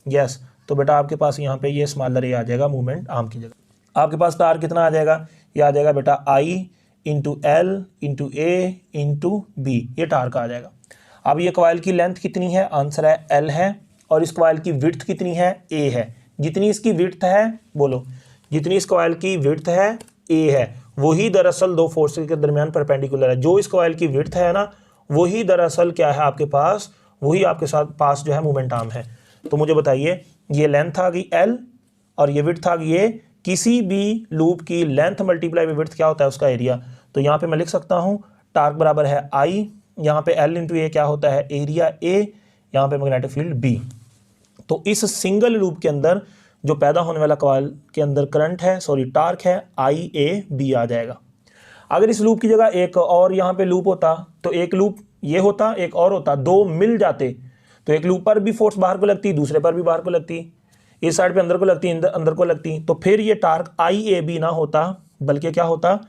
यस। तो बेटा आपके पास यहाँ पे ये स्मॉलर ए आ जाएगा मूवमेंट आर्म की जगह। आपके पास टार्क कितना आ जाएगा, ये आ जाएगा बेटा I into L into A into B, ये टार्क आ जाएगा। अब ये कॉइल की लेंथ कितनी है, आंसर है L है, और इस कॉइल की विड्थ कितनी है, A है। जितनी इसकी विड्थ है, बोलो, जितनी इस कॉइल की विड्थ है A है, वही दरअसल दो फोर्सेस के दरमियान परपेंडिकुलर है। जो इस कॉइल की विड्थ है ना, वही दरअसल क्या है आपके पास, वही आपके साथ पास जो है मोमेंट आर्म है। तो मुझे बताइए, ये लेंथ आ गई L और ये विड्थ आ गई A। किसी भी लूप की लेंथ मल्टीप्लाई बाय विड्थ क्या होता है, उसका एरिया। तो यहाँ पे मैं लिख सकता हूँ टार्क बराबर है I, यहाँ पे L इंटू ए क्या होता है, एरिया A, यहाँ पे मैग्नेटिक फील्ड B। तो इस सिंगल लूप के अंदर जो पैदा होने वाला कॉइल के अंदर करंट है, सॉरी टार्क है, IAB आ जाएगा। अगर इस लूप की जगह एक और यहाँ पे लूप होता, तो एक लूप ये होता, एक और होता, दो मिल जाते, तो एक लूप पर भी फोर्स बाहर को लगती, दूसरे पर भी बाहर को लगती, इस साइड पे अंदर को लगती, अंदर को लगती, तो फिर ये टार्क IAB ना होता, बल्कि क्या होता,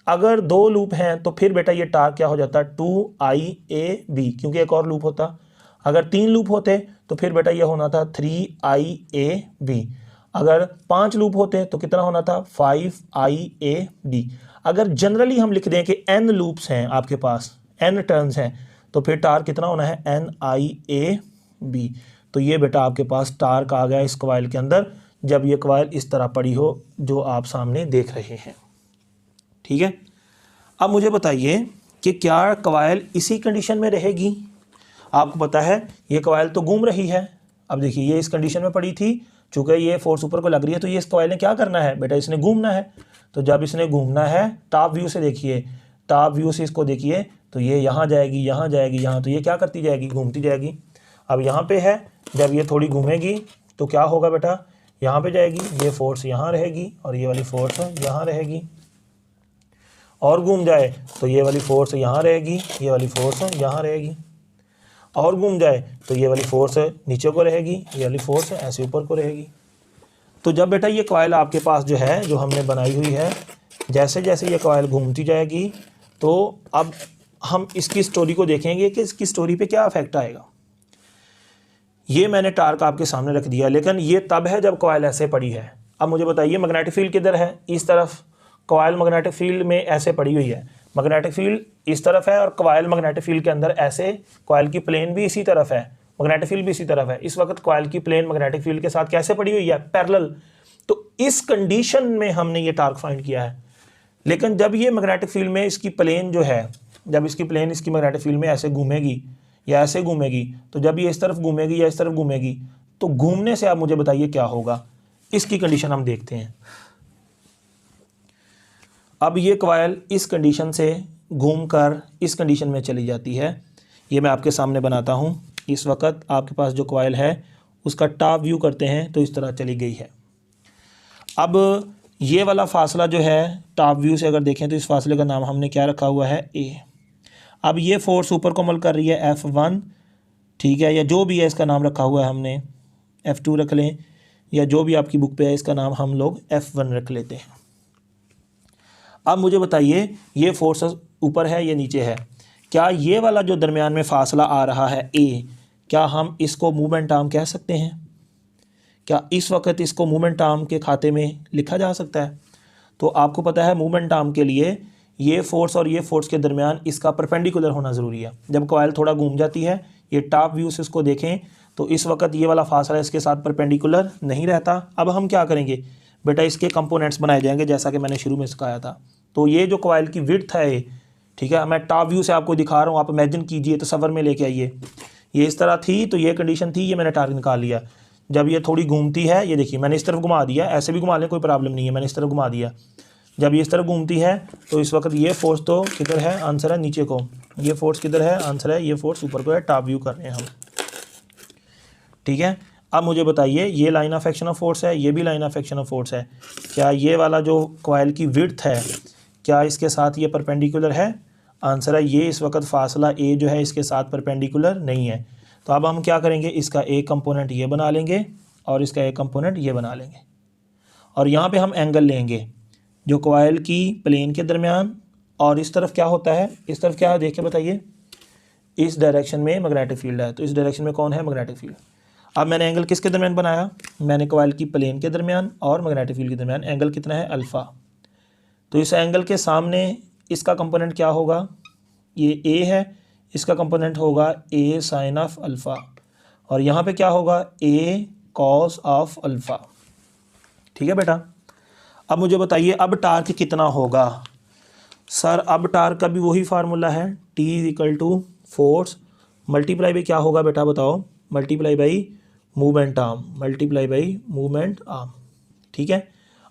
अगर दो लूप हैं तो फिर बेटा ये टार्क क्या हो जाता, 2IAB, क्योंकि एक और लूप होता। अगर 3 लूप होते तो फिर बेटा ये होना था 3IAB। अगर 5 लूप होते तो कितना होना था, 5IAB। अगर जनरली हम लिख दें कि n लूप्स हैं आपके पास, n टर्न्स हैं, तो फिर टार्क कितना होना है, NIAB। तो ये बेटा आपके पास टार्क आ गया इस कॉइल के अंदर, जब ये कॉइल इस तरह पड़ी हो जो आप सामने देख रहे हैं। ठीक है, अब मुझे बताइए कि क्या कॉइल इसी कंडीशन में रहेगी। आपको पता है ये कॉइल तो घूम रही है। अब देखिए ये इस कंडीशन में पड़ी थी, चूँकि ये फोर्स ऊपर को लग रही है, तो ये इस कॉइल ने क्या करना है बेटा, इसने घूमना है। तो जब इसने घूमना है, टॉप व्यू से देखिए, टॉप व्यू से इसको देखिए, तो ये यहाँ जाएगी, यहाँ जाएगी, यहाँ, तो ये क्या करती जाएगी, घूमती जाएगी। अब यहाँ पे है, जब ये थोड़ी घूमेगी तो क्या होगा बेटा, यहाँ पे जाएगी, ये फोर्स यहाँ रहेगी और ये वाली फोर्स यहाँ रहेगी। और घूम जाए तो ये वाली फोर्स यहाँ रहेगी, ये वाली फोर्स यहाँ रहेगी। और घूम जाए तो ये वाली फोर्स नीचे को रहेगी, ये वाली फोर्स ऐसे ऊपर को रहेगी। तो जब बेटा ये कॉइल आपके पास जो है, जो हमने बनाई हुई है, जैसे जैसे ये कॉइल घूमती जाएगी, तो अब हम इसकी स्टोरी को देखेंगे कि इसकी स्टोरी पे क्या इफेक्ट आएगा। ये मैंने टार्क आपके सामने रख दिया, लेकिन ये तब है जब कॉइल ऐसे पड़ी है। अब मुझे बताइए मैग्नेटिक फील्ड किधर है, इस तरफ। कॉइल मैग्नेटिक फील्ड में ऐसे पड़ी हुई है, मैग्नेटिक फील्ड इस तरफ है, और कॉइल मैग्नेटिक फील्ड के अंदर ऐसे, कॉइल की प्लेन भी इसी तरफ है, मैग्नेटिक फील्ड भी इसी तरफ है। इस वक्त कॉइल की प्लेन मैग्नेटिक फील्ड के साथ कैसे पड़ी हुई है, पैरेलल। तो इस कंडीशन में हमने ये टार्क फाइंड किया है। लेकिन जब ये मैग्नेटिक फील्ड में इसकी प्लेन जो है, जब इसकी प्लेन इसकी मैग्नेटिक फील्ड में ऐसे घूमेगी या ऐसे घूमेगी, तो जब ये इस तरफ घूमेगी या इस तरफ घूमेगी, तो घूमने से आप मुझे बताइए क्या होगा। इसकी कंडीशन हम देखते हैं। अब ये कॉइल इस कंडीशन से घूमकर इस कंडीशन में चली जाती है। ये मैं आपके सामने बनाता हूँ। इस वक्त आपके पास जो कॉइल है उसका टॉप व्यू करते हैं, तो इस तरह चली गई है। अब ये वाला फासला जो है टॉप व्यू से अगर देखें तो इस फासले का नाम हमने क्या रखा हुआ है, A। अब ये फोर्स ऊपर को अमल कर रही है F1, ठीक है, या जो भी है इसका नाम रखा हुआ है हमने, F2 रख लें, या जो भी आपकी बुक पे है इसका नाम हम लोग F1 रख लेते हैं। अब मुझे बताइए ये फोर्स ऊपर है, ये नीचे है, क्या ये वाला जो दरमियान में फासला आ रहा है A, क्या हम इसको मूवमेंट आर्म कह सकते हैं? क्या इस वक्त इसको मूवमेंट आर्म के खाते में लिखा जा सकता है? तो आपको पता है मूवमेंट आर्म के लिए ये फोर्स और ये फोर्स के दरमियान इसका परपेंडिकुलर होना ज़रूरी है। जब कॉइल थोड़ा घूम जाती है, ये टॉप व्यू से इसको देखें तो इस वक्त ये वाला फासला इसके साथ परपेंडिकुलर नहीं रहता। अब हम क्या करेंगे बेटा, इसके कंपोनेंट्स बनाए जाएंगे जैसा कि मैंने शुरू में सिखाया था। तो ये जो कॉइल की विड्थ है, ठीक है, मैं टॉप व्यू से आपको दिखा रहा हूँ, आप इमेजिन कीजिए, तसव्वुर में लेके आइए। ये इस तरह थी, तो ये कंडीशन थी, ये मैंने टार्क निकाल लिया। जब ये थोड़ी घूमती है, ये देखिए मैंने इस तरफ घुमा दिया, ऐसे भी घुमा लें कोई प्रॉब्लम नहीं है, मैंने इस तरफ घुमा दिया। जब ये इस तरफ घूमती है तो इस वक्त ये फोर्स तो किधर है, आंसर है नीचे को, ये फोर्स किधर है, आंसर है ये फोर्स ऊपर को है, टॉप व्यू कर रहे हैं हम, ठीक है। अब मुझे बताइए, ये line of action of force है, ये भी line of action of force है, क्या ये वाला जो कॉइल की विड्थ है क्या इसके साथ ये परपेंडिकुलर है? आंसर है ये इस वक्त फासला ए जो है इसके साथ परपेंडिकुलर नहीं है। तो अब हम क्या करेंगे, इसका एक कंपोनेंट ये बना लेंगे और इसका एक कंपोनेंट ये बना लेंगे, और यहाँ पे हम एंगल लेंगे जो कॉइल की प्लेन के दरमियान और इस तरफ क्या होता है, इस तरफ क्या है देखिए बताइए, इस डायरेक्शन में मैग्नेटिक फील्ड है, तो इस डायरेक्शन में कौन है, मैग्नेटिक फील्ड। अब मैंने एंगल किसके दरमियान बनाया, मैंने कॉइल की प्लेन के दरमियान और मैग्नेटिक फील्ड के दरमियान एंगल कितना है, अल्फ़ा। तो इस एंगल के सामने इसका कंपोनेंट क्या होगा, ये ए है, इसका कंपोनेंट होगा ए साइन ऑफ अल्फ़ा, और यहाँ पे क्या होगा, ए कॉस ऑफ अल्फ़ा। ठीक है बेटा। अब मुझे बताइए अब टार्क कितना होगा। सर अब टार्क का भी वही फार्मूला है, T is equal to force multiply by क्या होगा बेटा बताओ, multiply by movement arm, multiply by movement arm. ठीक है।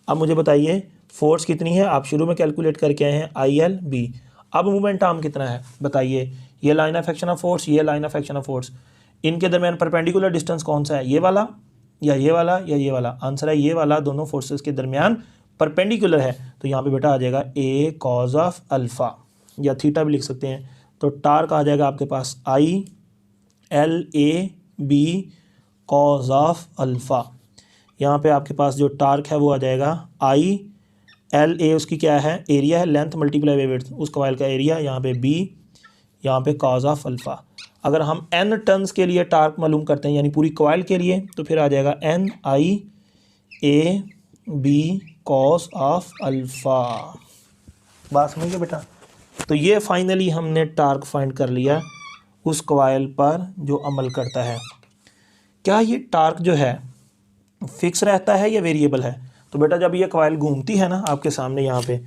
अब मुझे बताइए फोर्स कितनी है, आप शुरू में कैलकुलेट करके आए हैं ILB। अब मूवमेंट आर्म कितना है बताइए, ये line of action of force, ये line of action of force, इनके दरमियान परपेंडिकुलर डिस्टेंस कौन सा है, ये वाला या ये वाला या ये वाला। आंसर है ये वाला, दोनों फोर्सेस के दरमियान परपेंडिकुलर है, तो यहाँ पे बेटा आ जाएगा ए कॉज ऑफ अल्फ़ा, या थीटा भी लिख सकते हैं। तो टार्क आ जाएगा आपके पास ILAB कॉज ऑफ अल्फ़ा। यहाँ पे आपके पास जो टार्क है वो आ जाएगा ILA, उसकी क्या है, एरिया है, लेंथ मल्टीप्लाई बाई विड्थ, उस कॉइल का एरिया, यहाँ पे B, यहाँ पे कॉज ऑफ अल्फ़ा। अगर हम n टर्न्स के लिए टार्क मालूम करते हैं यानी पूरी कॉइल के लिए, तो फिर आ जाएगा NIAB कॉस ऑफ अल्फ़ा। बात समझ गए बेटा। तो ये फाइनली हमने टार्क फाइंड कर लिया उस कॉइल पर जो अमल करता है। क्या ये टार्क जो है फिक्स रहता है या वेरिएबल है? तो बेटा जब ये कॉइल घूमती है ना, आपके सामने यहाँ पे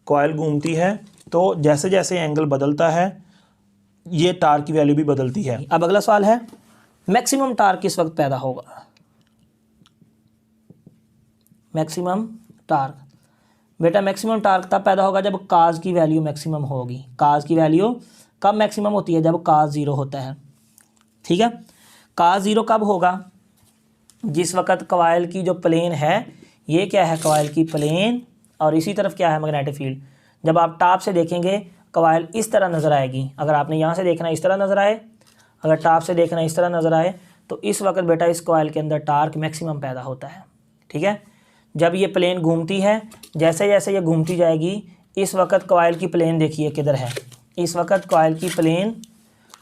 कॉइल घूमती है, तो जैसे जैसे एंगल बदलता है ये टार्क की वैल्यू भी बदलती है। अब अगला सवाल है, मैक्सिमम टार्क किस वक्त पैदा होगा। मैक्सिमम टार्क बेटा, मैक्सिमम टार्क तब पैदा होगा जब काज की वैल्यू मैक्सिमम होगी। काज की वैल्यू कब मैक्सिमम होती है, जब काज 0 होता है। ठीक है। काज 0 कब होगा, जिस वक्त कॉइल की जो प्लेन है, ये क्या है कॉइल की प्लेन, और इसी तरफ क्या है मैग्नेटिक फील्ड। जब आप टॉप से देखेंगे कॉइल इस तरह नज़र आएगी, अगर आपने यहाँ से देखना इस तरह नज़र आए, अगर टॉप से देखना इस तरह नज़र आए, तो इस वक्त बेटा इस कॉइल के अंदर टार्क मैक्सिमम पैदा होता है। ठीक है। जब ये प्लेन घूमती है, जैसे जैसे ये घूमती जाएगी, इस वक्त कॉइल की प्लेन देखिए किधर है, इस वक्त कॉइल की प्लेन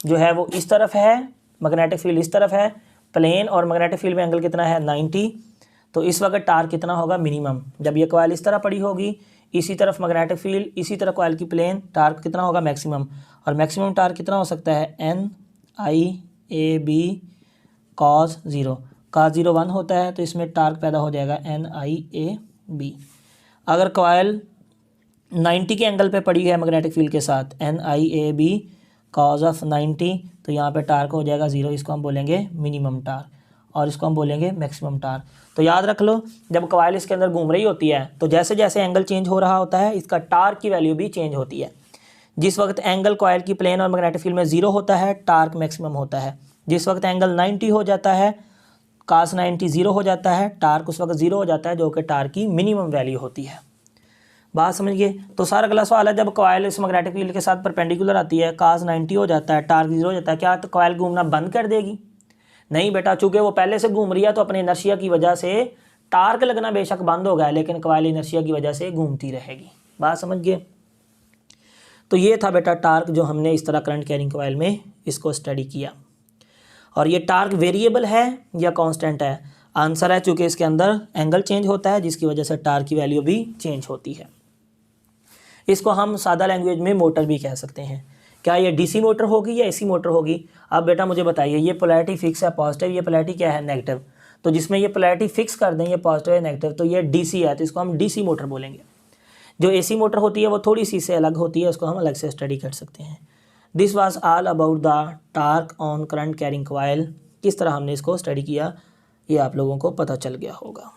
जो है वो इस तरफ है, मैग्नेटिक फील्ड इस तरफ है, प्लेन और मैग्नेटिक फील्ड में एंगल कितना है 90। तो इस वक्त टार्क कितना होगा, मिनिमम। जब ये कॉइल इस तरह पड़ी होगी, इसी तरफ मैग्नेटिक फील्ड, इसी तरफ कॉइल की प्लेन, टार्क कितना होगा, मैक्सिमम। और मैक्सिमम टार्क कितना हो सकता है, NIAB cos 0। cos 0 1 होता है, तो इसमें टार्क पैदा हो जाएगा NIAB। अगर कॉइल 90 के एंगल पे पड़ी है मैग्नेटिक फील्ड के साथ, NIAB cos ऑफ 90, तो यहाँ पे टार्क हो जाएगा 0। इसको हम बोलेंगे मिनिमम टार्क और इसको हम बोलेंगे मैक्सिमम टार्क। तो याद रख लो, जब कॉइल इसके अंदर घूम रही होती है, तो जैसे जैसे एंगल चेंज हो रहा होता है, इसका टार्क की वैल्यू भी चेंज होती है। जिस वक्त एंगल कॉइल की प्लेन और मैग्नेटिक फील्ड में 0 होता है, टार्क मैक्सिमम होता है। जिस वक्त एंगल 90 हो जाता है, cos 90 0 हो जाता है, टार्क उस वक्त 0 हो जाता है, जो कि टार्क की मिनिमम वैल्यू होती है। बात समझिए। तो सारा अगला सवाल है, जब कॉइल इस मैग्नेटिक फील्ड के साथ परपेंडिकुलर आती है, cos 90 हो जाता है, टार्क 0 हो जाता है, क्या तो कॉइल घूमना बंद कर देगी? नहीं बेटा, चूंकि वो पहले से घूम रही है, तो अपने इनर्शिया की वजह से टार्क लगना बेशक बंद हो गया, लेकिन कॉइल इनर्शिया की वजह से घूमती रहेगी। बात समझ गए। तो ये था बेटा टार्क, जो हमने इस तरह करंट कैरिंग कॉइल में इसको स्टडी किया। और ये टार्क वेरिएबल है या कांस्टेंट है? आंसर है चूंकि इसके अंदर एंगल चेंज होता है, जिसकी वजह से टार्क की वैल्यू भी चेंज होती है। इसको हम सादा लैंग्वेज में मोटर भी कह सकते हैं। क्या ये DC मोटर होगी या AC मोटर होगी? अब बेटा मुझे बताइए, ये पोलैरिटी फिक्स है पॉजिटिव, ये पोलैरिटी क्या है नेगेटिव। तो जिसमें ये पोलैरिटी फिक्स कर दें, ये पॉजिटिव है नेगेटिव, तो ये DC है, तो इसको हम DC मोटर बोलेंगे। जो AC मोटर होती है वो थोड़ी सी से अलग होती है, उसको हम अलग से स्टडी कर सकते हैं। This was all about the torque on current carrying coil. किस तरह हमने इसको स्टडी किया, ये आप लोगों को पता चल गया होगा।